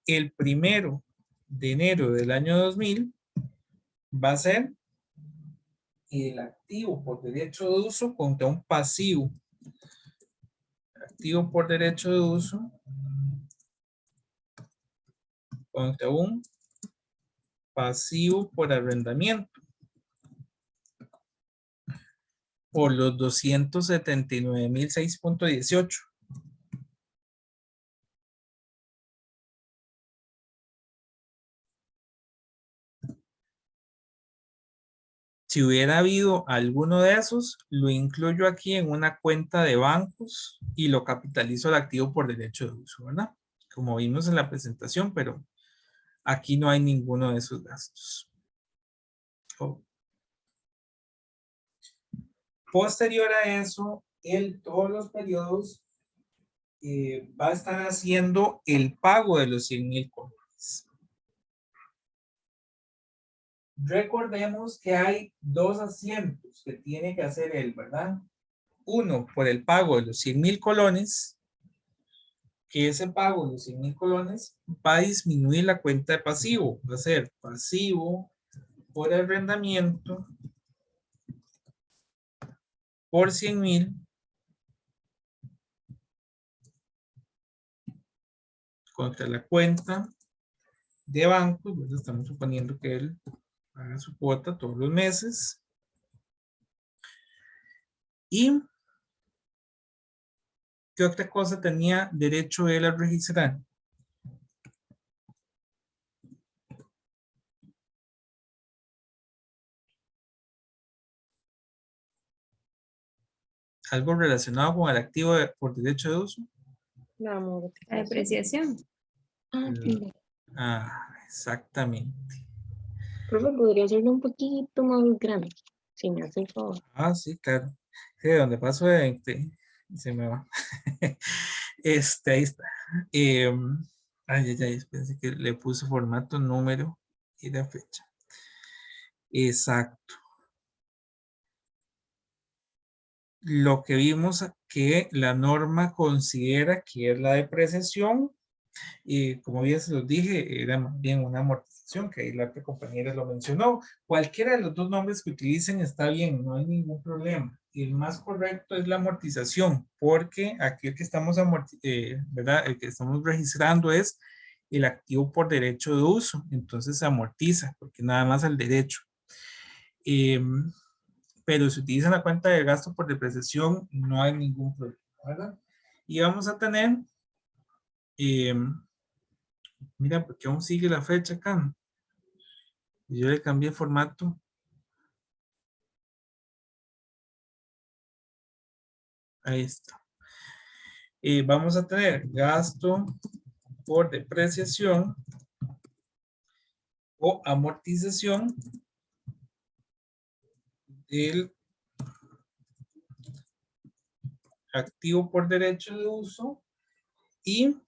El 1 de enero del año 2000 va a ser el activo por derecho de uso contra un pasivo. Activo por derecho de uso contra un pasivo por arrendamiento por los 279.006.18. Si hubiera habido alguno de esos, lo incluyo aquí en una cuenta de bancos y lo capitalizo al activo por derecho de uso, ¿verdad? Como vimos en la presentación, pero aquí no hay ninguno de esos gastos. Oh. Posterior a eso, todos los periodos va a estar haciendo el pago de los 100,000 colones. Recordemos que hay dos asientos que tiene que hacer él, ¿verdad? Uno por el pago de los 100,000 colones, que ese pago de los 100,000 colones va a disminuir la cuenta de pasivo. Va a ser pasivo por arrendamiento por 100,000 contra la cuenta de banco. Estamos suponiendo que él paga su cuota todos los meses. ¿Y qué otra cosa tenía derecho él a registrar? Algo relacionado con el activo por derecho de uso. La La amortización. depreciación. Exactamente. Profe, podría hacerlo un poquito más grande, si me hace el favor. Sí, claro. Sí, donde paso de 20, se me va. Ahí está. Pensé que le puse formato, número y la fecha. Exacto. Lo que vimos que la norma considera que es la depreciación, y como ya se los dije, era más bien una amortización, que ahí la otra compañera lo mencionó. Cualquiera de los dos nombres que utilicen está bien, no hay ningún problema. El más correcto es la amortización, porque aquí el que estamos, ¿verdad? El que estamos registrando es el activo por derecho de uso, entonces se amortiza, porque nada más el derecho. Pero si utilizan la cuenta de gasto por depreciación, no hay ningún problema, ¿verdad? Y vamos a tener, mira, porque aún sigue la fecha acá. Yo le cambié el formato. Ahí está. Vamos a tener gasto por depreciación o amortización del activo por derecho de uso y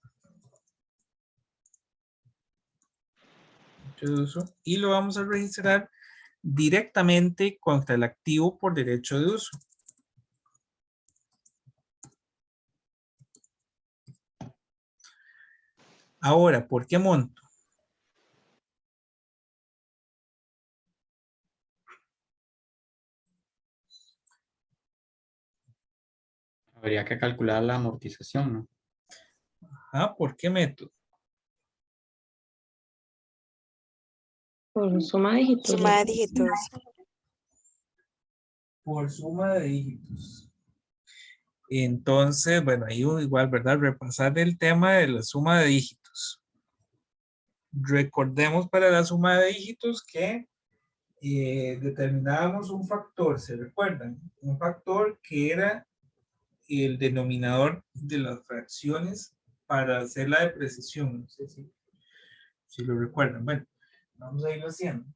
lo vamos a registrar directamente contra el activo por derecho de uso. Ahora, ¿por qué monto? Habría que calcular la amortización, ¿no? ¿Por qué método? Por suma de dígitos. Suma de dígitos. Por suma de dígitos. Entonces, bueno, ahí igual, ¿verdad? Repasar el tema de la suma de dígitos. Recordemos para la suma de dígitos que determinábamos un factor, ¿se recuerdan? Un factor que era el denominador de las fracciones para hacer la depreciación. No sé si lo recuerdan. Bueno, vamos a irlo haciendo.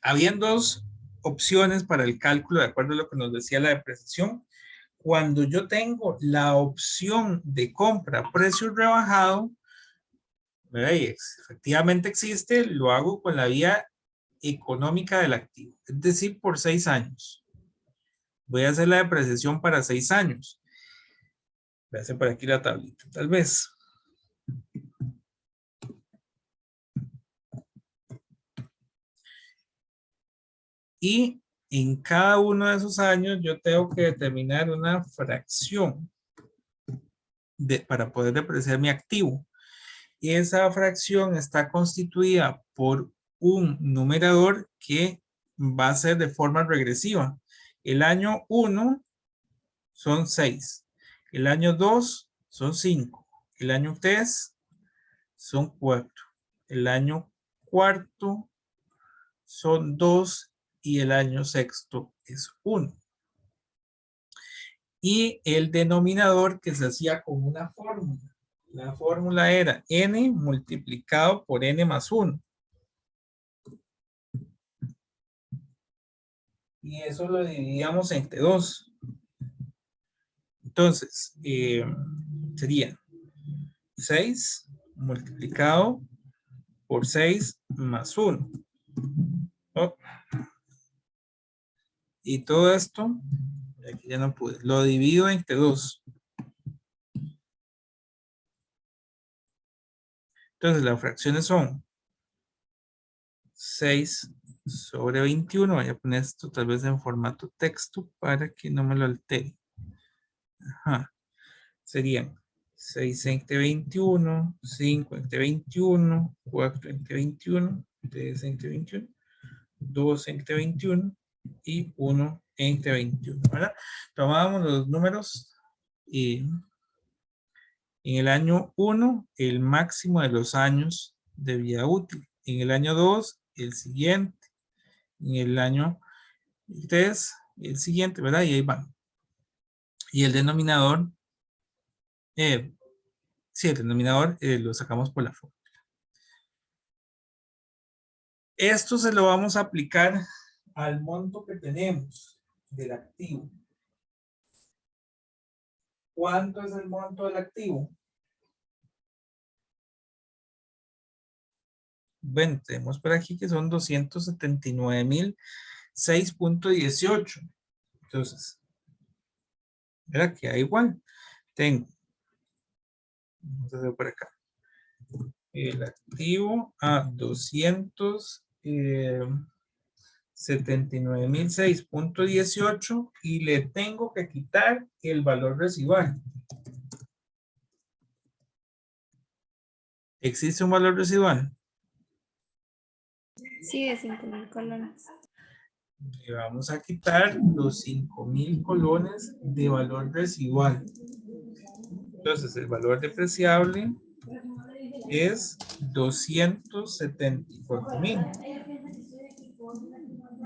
Habían dos opciones para el cálculo de acuerdo a lo que nos decía la depreciación. Cuando yo tengo la opción de compra a precio rebajado, ¿verdad? Y efectivamente existe, lo hago con la vía económica del activo, es decir, por 6 años. Voy a hacer la depreciación para 6 años. Voy a hacer por aquí la tablita, tal vez. Y en cada uno de esos años yo tengo que determinar una fracción para poder depreciar mi activo. Y esa fracción está constituida por un numerador que va a ser de forma regresiva. El año 1 son 6. El año 2 son 5. El año 3 son 4. El año 4 son 2 y el año 6 es 1. Y el denominador que se hacía con una fórmula. La fórmula era n multiplicado por n más 1. Y eso lo dividíamos entre 2. Entonces, sería 6 multiplicado por 6 más 1. Oh. Y todo esto, aquí ya no pude, lo divido entre 2. Entonces, las fracciones son 6 sobre 21. Voy a poner esto tal vez en formato texto para que no me lo altere. Ajá. Serían 6 entre 21, 5 entre 21, 4 entre 21, 3 entre 21, 2 entre 21 y 1 entre 21, ¿verdad? Tomábamos los números y en el año 1, el máximo de los años de vida útil. En el año 2, el siguiente. En el año 3, el siguiente, ¿verdad? Y ahí van. Y el denominador, sí, el denominador lo sacamos por la fórmula. Esto se lo vamos a aplicar al monto que tenemos del activo. ¿Cuánto es el monto del activo? Bueno, tenemos por aquí que son 279,006.18. Entonces, ¿verdad? Que igual. Tengo, vamos a hacer por acá, el activo a 279,006.18 y le tengo que quitar el valor residual. ¿Existe un valor residual? Sí, de 5,000 colones. Le vamos a quitar los 5,000 colones de valor residual. Entonces, el valor depreciable es 274,000.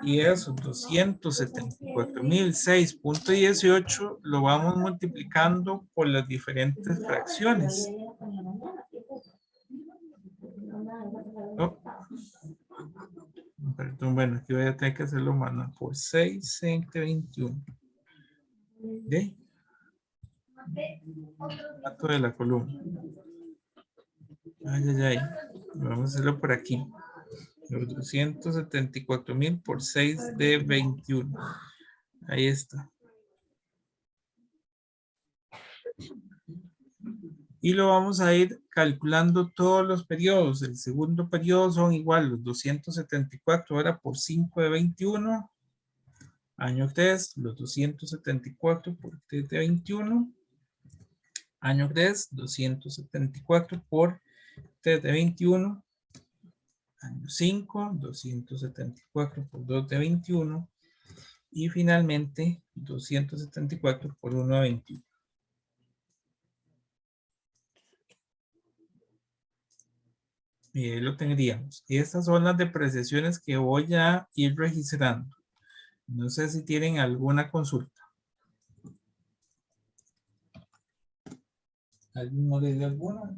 Y esos 274,006.18 lo vamos multiplicando por las diferentes fracciones. Oh. Perdón, bueno, aquí voy a tener que hacerlo manual. Por 6 entre 21. ¿De? Dato de la columna. Ay, ay, ay. Vamos a hacerlo por aquí. Los 274,000 por 6 de 21. Ahí está. Y lo vamos a ir calculando todos los periodos. El segundo periodo son igual los 274 ahora por 5 de 21. Año 3, los 274 por 3 de 21. Año 3, 274 por 3 de 21. Año 5, 274 por 2 de 21. Y finalmente, 274 por 1 de 21. Y ahí lo tendríamos. Estas son las depreciaciones que voy a ir registrando. No sé si tienen alguna consulta. ¿Alguien no le dio alguna?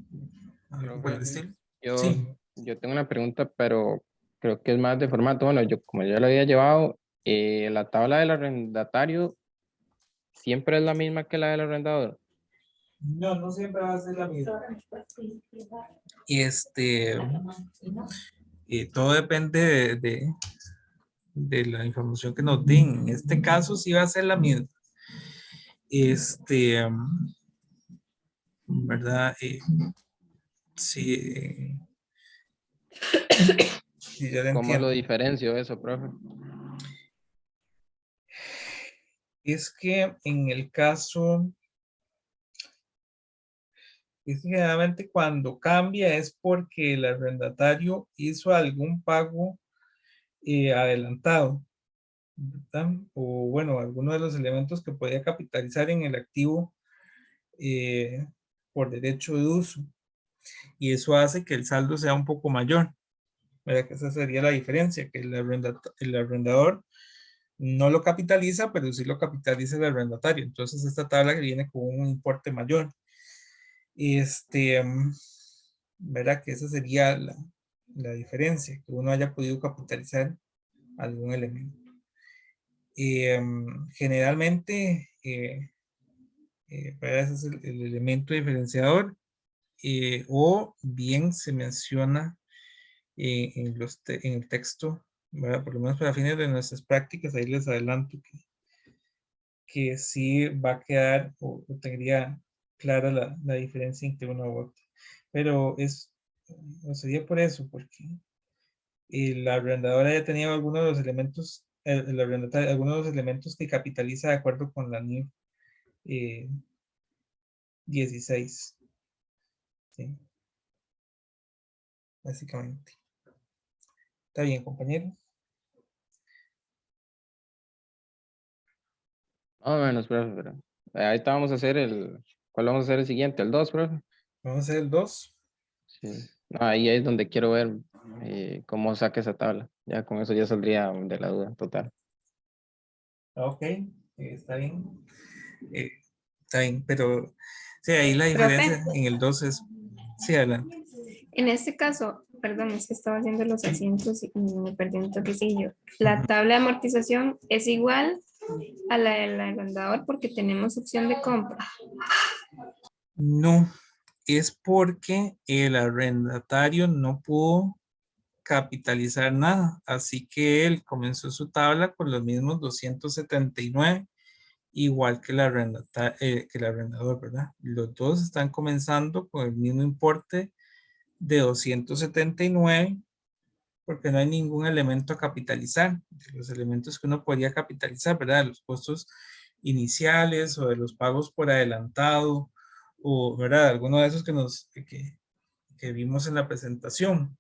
¿Algo por el estilo? Sí. Yo tengo una pregunta, pero creo que es más de formato. Bueno, yo como ya lo había llevado, la tabla del arrendatario siempre es la misma que la del arrendador. No, no siempre va a ser la misma. Todo depende de la información que nos den. En este caso sí va a ser la misma. ¿Verdad? Sí. Sí, yo lo ¿Cómo entiendo. lo diferencio eso, profe? Es que en el caso, es que generalmente cuando cambia es porque el arrendatario hizo algún pago adelantado, ¿verdad? O bueno, alguno de los elementos que podía capitalizar en el activo eh, por derecho de uso. Y eso hace que el saldo sea un poco mayor, ¿verdad? Que esa sería la diferencia, que el arrendador no lo capitaliza, pero sí lo capitaliza el arrendatario. Entonces esta tabla que viene con un importe mayor. ¿Verdad? Que esa sería la diferencia, que uno haya podido capitalizar algún elemento. Generalmente, ¿verdad? Ese es el elemento diferenciador, o bien se menciona en el texto, ¿verdad? Por lo menos para fines de nuestras prácticas, ahí les adelanto que sí va a quedar o tendría clara la diferencia entre una u otra. Pero no sería por eso, porque el arrendador haya tenido algunos de los elementos, el arrendatario, algunos de los elementos que capitaliza de acuerdo con la NIF 16. ¿Sí? Básicamente. ¿Está bien, compañero? Más o menos, profe, pero ahorita vamos a hacer ¿cuál vamos a hacer el siguiente? ¿El 2, profe? Vamos a hacer el 2. Sí. No, ahí es donde quiero ver cómo saca esa tabla. Ya con eso ya saldría de la duda total. Ok, está bien. Está bien, pero sí, ahí la diferencia Profe, en el 2 es... Sí, adelante. en este caso, perdón, es que estaba haciendo los asientos y me perdí un toquecillo. La tabla de amortización es igual a la del arrendador porque tenemos opción de compra. No, es porque el arrendatario no pudo capitalizar nada, así que él comenzó su tabla con los mismos 279, igual que que el arrendador, ¿verdad? Los dos están comenzando con el mismo importe de 279 porque no hay ningún elemento a capitalizar. De los elementos que uno podría capitalizar, ¿verdad? De los costos iniciales o de los pagos por adelantado o, ¿verdad? Alguno de esos que vimos en la presentación,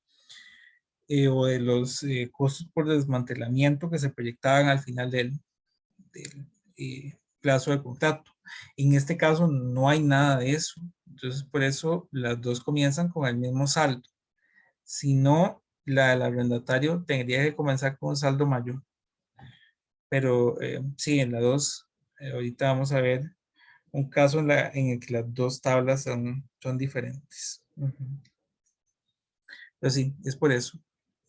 o de los costos por desmantelamiento que se proyectaban al final del plazo de contrato. En este caso no hay nada de eso. Entonces, por eso las dos comienzan con el mismo saldo. Si no, la del arrendatario tendría que comenzar con un saldo mayor. Pero sí, en la 2, ahorita vamos a ver un caso en el que las dos tablas son diferentes. Pero sí, es por eso,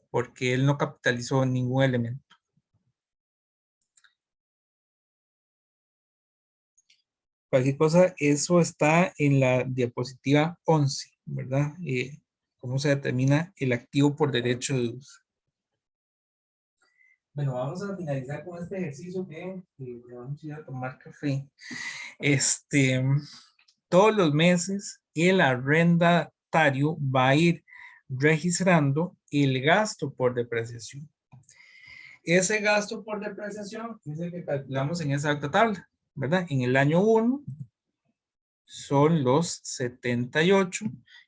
porque él no capitalizó ningún elemento. Cualquier cosa, eso está en la diapositiva 11, ¿verdad? ¿Cómo se determina el activo por derecho de uso? Bueno, vamos a finalizar con este ejercicio que vamos a ir a tomar café. Todos los meses el arrendatario va a ir registrando el gasto por depreciación. Ese gasto por depreciación es el que calculamos en esa alta tabla, ¿verdad? En el año 1 son los 78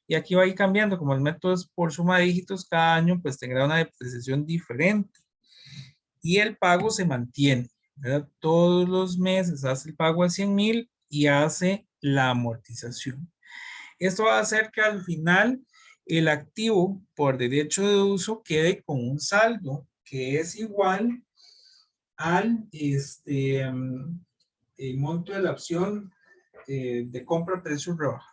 y aquí va a ir cambiando, como el método es por suma de dígitos, cada año pues tendrá una depreciación diferente y el pago se mantiene, ¿verdad? Todos los meses hace el pago de 100,000 y hace la amortización. Esto va a hacer que al final el activo por derecho de uso quede con un saldo que es igual al el monto de la opción de compra a precio rebaja.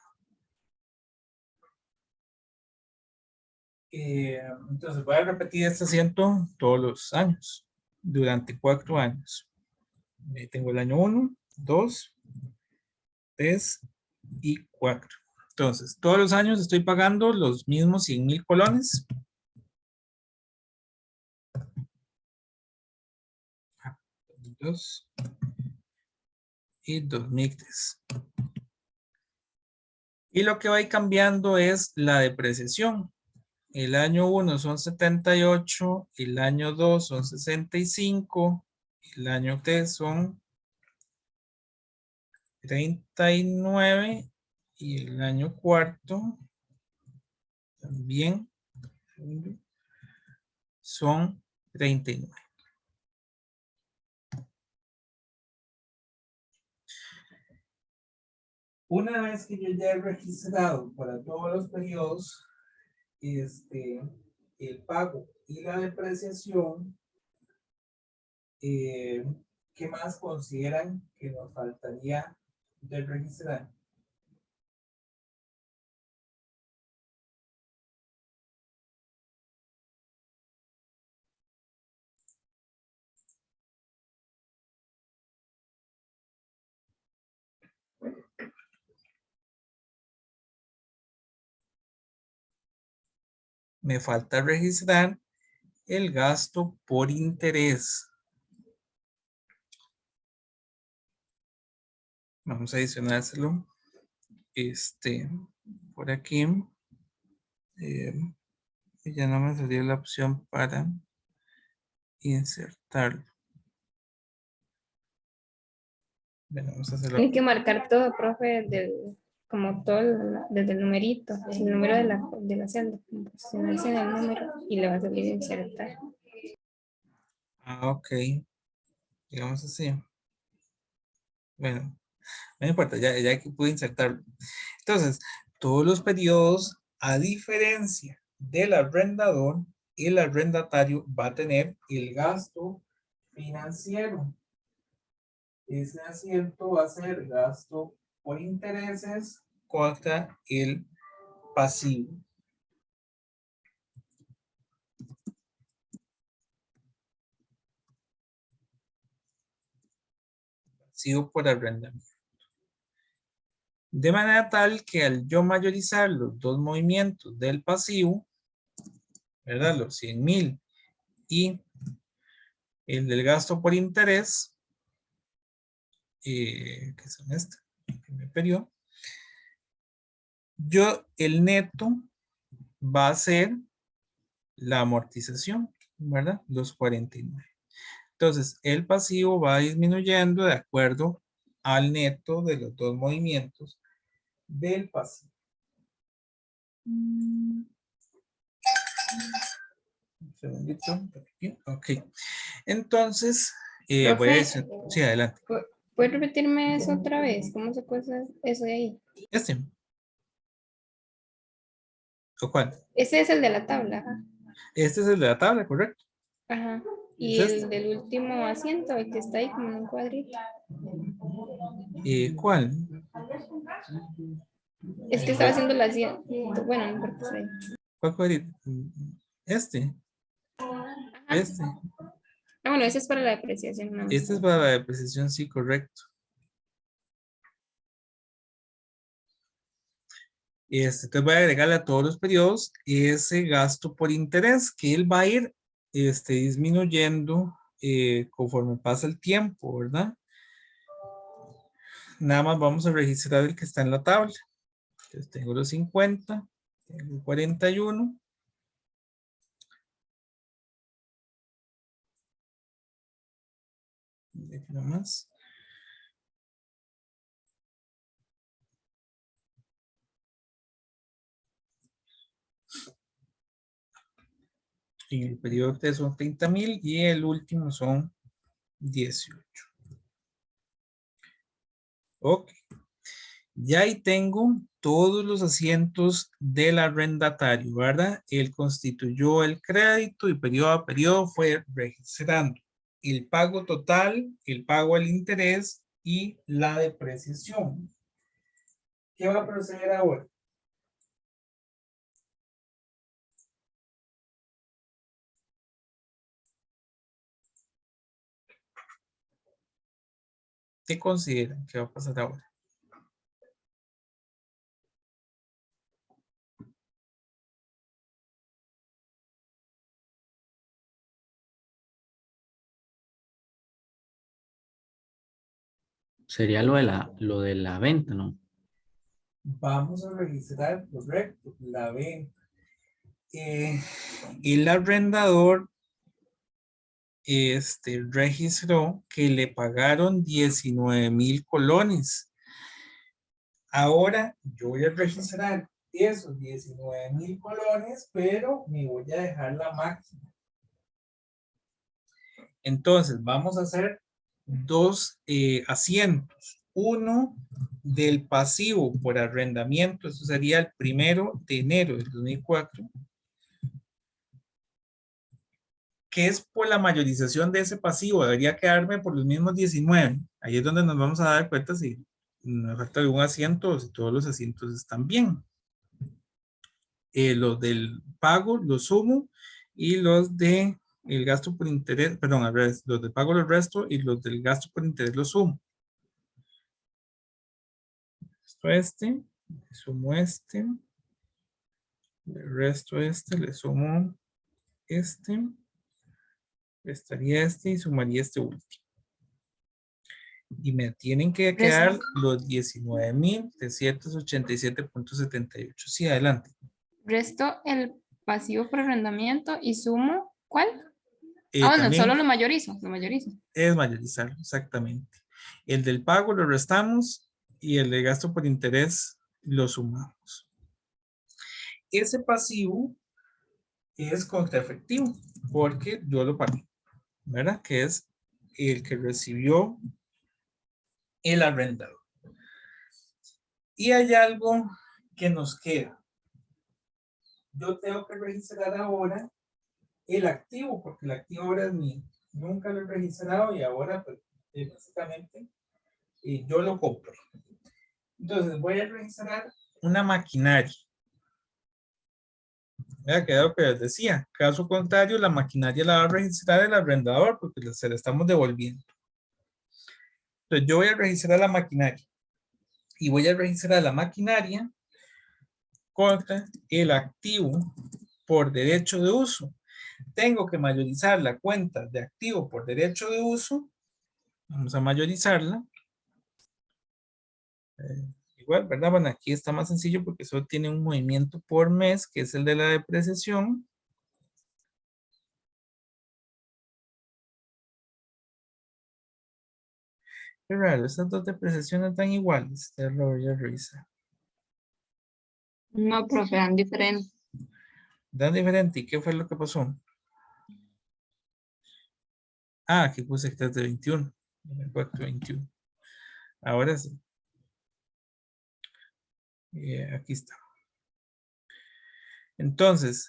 Entonces voy a repetir este asiento todos los años, durante 4 años. Tengo el año 1, 2, 3 y 4. Entonces, todos los años estoy pagando los mismos 100,000 colones 2002 y 2003. Y lo que va a ir cambiando es la depreciación. El año 1 son 78, el año 2 son 65, el año 3 son 39 y el año cuarto también son 39. Una vez que yo ya he registrado para todos los periodos el pago y la depreciación, ¿qué más consideran que nos faltaría de registrar? Me falta registrar el gasto por interés. Vamos a adicionárselo. Por aquí. Ya no me salió la opción para insertarlo. Bueno, vamos a hacerlo. Hay que marcar todo, profe, como todo, desde el numerito, el número de la celda, posicionarse en el número y le va a salir insertar. Ah, ok. Digamos así. Bueno, no importa, ya que pude insertarlo. Entonces, todos los periodos, a diferencia del arrendador, el arrendatario va a tener el gasto financiero. Ese asiento va a ser gasto por intereses contra el pasivo. Pasivo por arrendamiento. De manera tal que al yo mayorizar los dos movimientos del pasivo, ¿verdad? Los 100,000 y el del gasto por interés, que son este, que me perdió, yo el neto va a ser la amortización, ¿verdad? Los 49. Entonces, el pasivo va disminuyendo de acuerdo al neto de los dos movimientos del pasivo. Un segundito. Ok. Entonces, voy a Profe, decir, sí, adelante. ¿puedes repetirme eso otra vez? ¿Cómo se puede hacer eso de ahí? ¿O cuál? Ese es el de la tabla. Ajá. Este es el de la tabla, ¿correcto? Ajá. Y ¿Es el del último asiento, el que está ahí como en un cuadrito. ¿Cuál? Es que estaba haciendo la asiento. Bueno, no importa. Está ahí. ¿Cuál cuadrito? Este. Ajá. Este. Ah, bueno, ese es para la depreciación. No. Este es para la depreciación, sí, correcto. Entonces voy a agregarle a todos los periodos ese gasto por interés que él va a ir disminuyendo conforme pasa el tiempo, ¿verdad? Nada más vamos a registrar el que está en la tabla. Entonces tengo los 50, tengo 41. Nada más. Y el periodo de son 30,000 y el último son 18. Ok. Ya ahí tengo todos los asientos del arrendatario, ¿verdad? Él constituyó el crédito y periodo a periodo fue registrando el pago total, el pago al interés y la depreciación. ¿Qué va a proceder ahora? ¿Qué consideran que va a pasar ahora? sería lo de la venta, ¿no? Vamos a registrar, correcto, la venta. El arrendador registró que le pagaron 19,000 colones. Ahora yo voy a registrar esos 19,000 colones, pero me voy a dejar la máquina. Entonces vamos a hacer dos asientos. Uno del pasivo por arrendamiento, eso sería el 1 de enero del 2004, que es por la mayorización de ese pasivo, debería quedarme por los mismos 19. Ahí es donde nos vamos a dar cuenta si nos falta algún asiento o si todos los asientos están bien. Los del pago los sumo y los de el gasto por interés, perdón, al revés, los del pago los resto y los del gasto por interés los sumo. Esto le sumo el resto le sumo restaría y sumaría último. Y me tienen que quedar los 19,387.78. Sí, adelante. Resto el pasivo por arrendamiento y sumo, ¿cuál? Bueno, También solo lo mayorizo, es mayorizar, exactamente. El del pago lo restamos y el de gasto por interés lo sumamos. Ese pasivo es contra efectivo porque yo lo pagué, ¿verdad? Que es el que recibió el arrendador. Y hay algo que nos queda. Yo tengo que registrar ahora el activo, porque el activo ahora es mío. Nunca lo he registrado y ahora, pues, básicamente, yo lo compro. Entonces, voy a registrar una maquinaria. Vea, que era lo que les decía. Caso contrario, la maquinaria la va a registrar el arrendador porque se la estamos devolviendo. Entonces, yo voy a registrar la maquinaria. Y voy a registrar la maquinaria contra el activo por derecho de uso. Tengo que mayorizar la cuenta de activo por derecho de uso. Vamos a mayorizarla. Igual, ¿verdad? Bueno, aquí está más sencillo porque solo tiene un movimiento por mes, que es el de la depreciación. Qué raro, estas dos depreciaciones están iguales. Ya lo voy a revisar. No, profe, dan diferente. Dan diferente. ¿Y qué fue lo que pasó? Ah, aquí puse que es de 21. 21. Ahora sí. Aquí está. Entonces,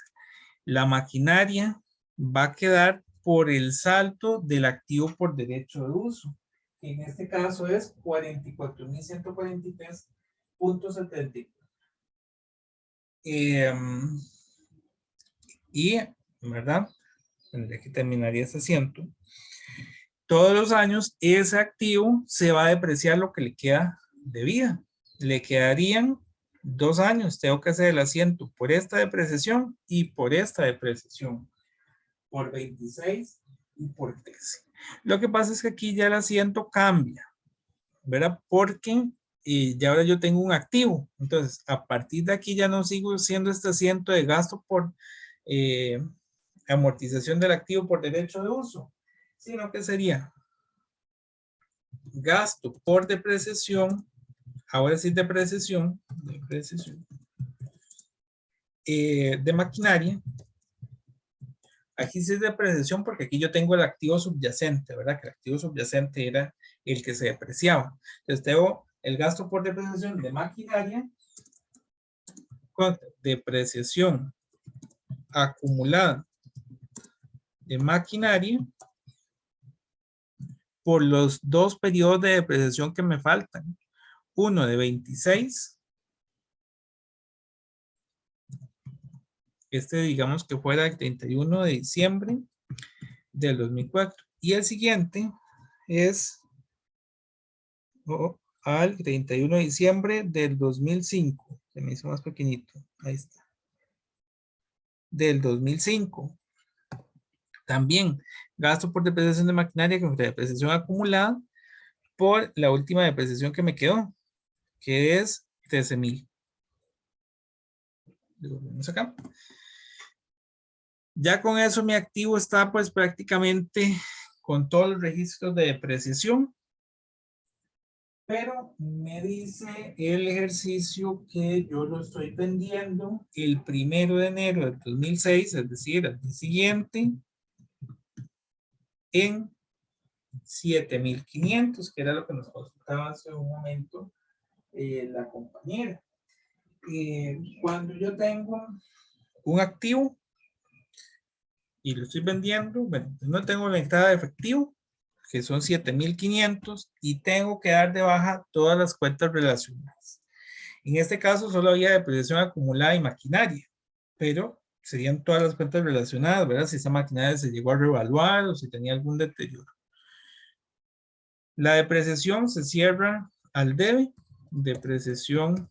la maquinaria va a quedar por el salto del activo por derecho de uso, que en este caso es 44,143.74. Y, ¿verdad? Tendría que terminaría ese asiento. Todos los años ese activo se va a depreciar lo que le queda de vida. Le quedarían 2 años. Tengo que hacer el asiento por esta depreciación y por esta depreciación. Por 26 y por 13. Lo que pasa es que aquí ya el asiento cambia, ¿verdad? Porque ya ahora yo tengo un activo. Entonces, a partir de aquí ya no sigo siendo este asiento de gasto por amortización del activo por derecho de uso, sino que sería gasto por depreciación, ahora sí depreciación de maquinaria. Aquí sí es depreciación porque aquí yo tengo el activo subyacente, ¿verdad? Que el activo subyacente era el que se depreciaba. Entonces tengo el gasto por depreciación de maquinaria con depreciación acumulada de maquinaria por los 2 periodos de depreciación que me faltan. Uno de 26. Digamos que fuera el 31 de diciembre del 2004. Y el siguiente es al 31 de diciembre del 2005. Se me hizo más pequeñito. Ahí está. Del 2005. También gasto por depreciación de maquinaria con depreciación acumulada por la última depreciación que me quedó, que es 13,000. Lo vemos acá. Ya con eso mi activo está pues prácticamente con todos los registros de depreciación. Pero me dice el ejercicio que yo lo estoy vendiendo el 1 de enero del 2006, es decir, el día siguiente, en 7,500, que era lo que nos consultaba hace un momento la compañera. Cuando yo tengo un activo y lo estoy vendiendo, bueno, no tengo la entrada de efectivo, que son 7,500, y tengo que dar de baja todas las cuentas relacionadas. En este caso solo había depreciación acumulada y maquinaria, pero serían todas las cuentas relacionadas, ¿verdad? Si esa maquinaria se llegó a revaluar o si tenía algún deterioro. La depreciación se cierra al debe, depreciación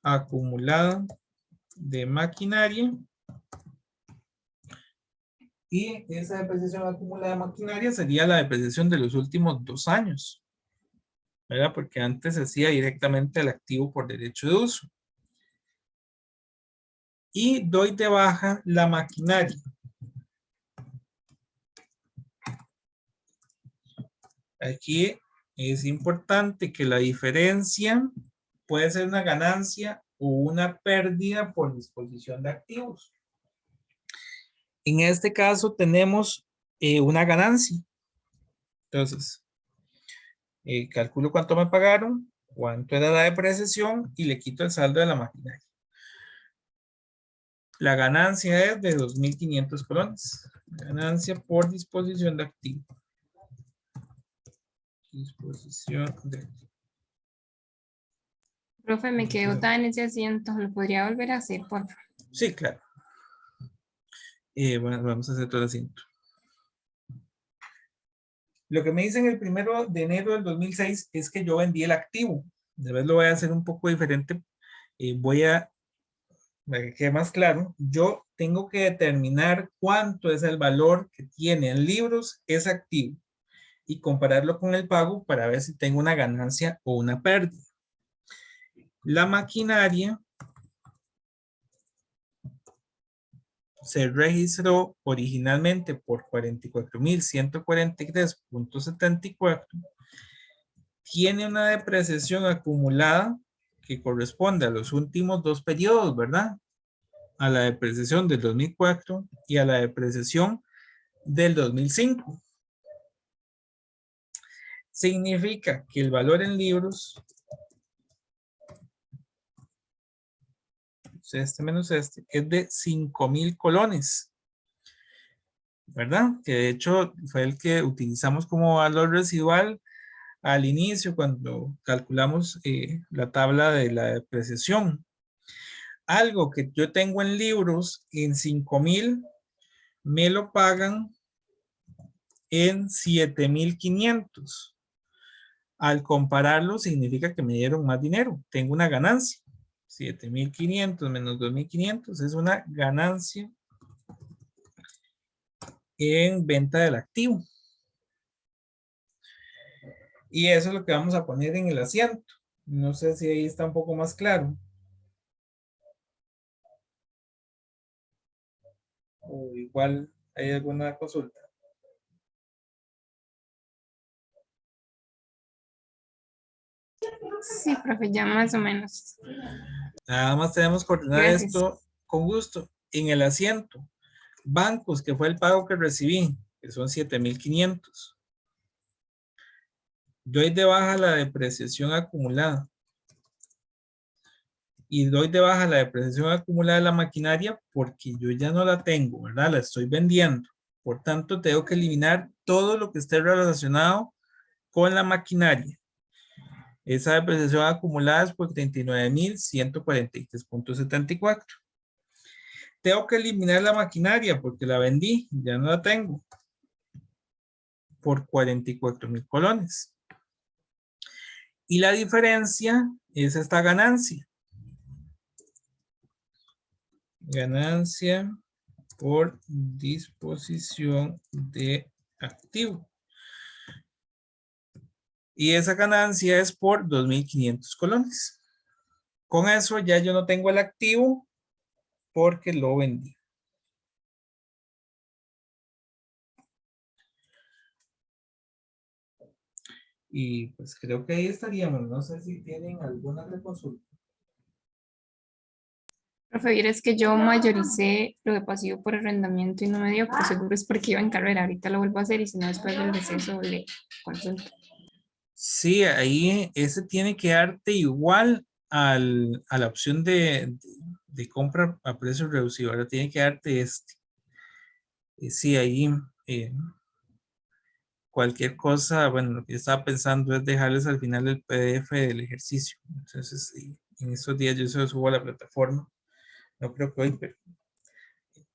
acumulada de maquinaria. Y esa depreciación acumulada de maquinaria sería la depreciación de los últimos 2 años, ¿verdad? Porque antes se hacía directamente el activo por derecho de uso. Y doy de baja la maquinaria. Aquí es importante que la diferencia puede ser una ganancia o una pérdida por disposición de activos. En este caso tenemos una ganancia. Entonces, calculo cuánto me pagaron, cuánto era la depreciación y le quito el saldo de la maquinaria. La ganancia es de 2,500 colones. Ganancia por disposición de activo. Disposición de activo. Profe, me quedé botada en ese asiento. ¿Lo podría volver a hacer, por favor? Sí, claro. Bueno, vamos a hacer todo el asiento. Lo que me dicen el 1 de enero del 2006 es que yo vendí el activo. De vez lo voy a hacer un poco diferente. Para que quede más claro, yo tengo que determinar cuánto es el valor que tiene en libros ese activo y compararlo con el pago para ver si tengo una ganancia o una pérdida. La maquinaria se registró originalmente por 44,143.74. Tiene una depreciación acumulada que corresponde a los últimos 2 periodos, ¿verdad? A la depreciación del 2004 y a la depreciación del 2005. Significa que el valor en libros, este menos este, es de 5,000 colones, ¿verdad? Que de hecho fue el que utilizamos como valor residual al inicio cuando calculamos la tabla de la depreciación. Algo que yo tengo en libros en 5,000 me lo pagan en 7,500. Al compararlo significa que me dieron más dinero, tengo una ganancia. 7,500 menos 2,500 es una ganancia en venta del activo. Y eso es lo que vamos a poner en el asiento. No sé si ahí está un poco más claro. O igual hay alguna consulta. Sí, profe, ya más o menos. Nada más tenemos que ordenar Gracias. esto con gusto. En el asiento, bancos, que fue el pago que recibí, que son 7,500. Doy de baja la depreciación acumulada. Y doy de baja la depreciación acumulada de la maquinaria porque yo ya no la tengo, ¿verdad? La estoy vendiendo. Por tanto, tengo que eliminar todo lo que esté relacionado con la maquinaria. Esa depreciación acumulada es por 39,143.74. Tengo que eliminar la maquinaria porque la vendí, ya no la tengo. Por 44,000 colones. Y la diferencia es esta ganancia. Ganancia por disposición de activo. Y esa ganancia es por 2.500 colones. Con eso ya yo no tengo el activo porque lo vendí. Y pues creo que ahí estaríamos. No sé si tienen alguna otra consulta. Profe, vieras que yo mayoricé lo de pasivo por arrendamiento y no me dio, pero seguro es porque iba en carrera. Ahorita lo vuelvo a hacer y si no, después del receso le consulto. Sí, ahí ese tiene que darte igual a la opción de compra a precio reducido. Ahora tiene que darte este. Sí, ahí cualquier cosa, bueno, lo que yo estaba pensando es dejarles al final el PDF del ejercicio. Entonces, en estos días yo se lo subo a la plataforma. No creo que hoy, pero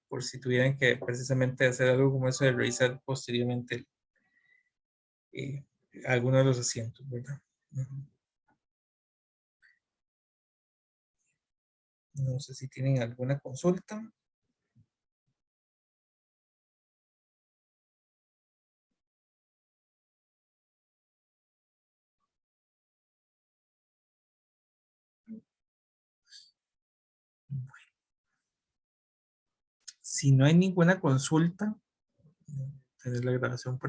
por si tuvieran que precisamente hacer algo como eso de revisar posteriormente eh, algunos de los asientos, ¿verdad? No sé si tienen alguna consulta. Si no hay ninguna consulta, tener la grabación por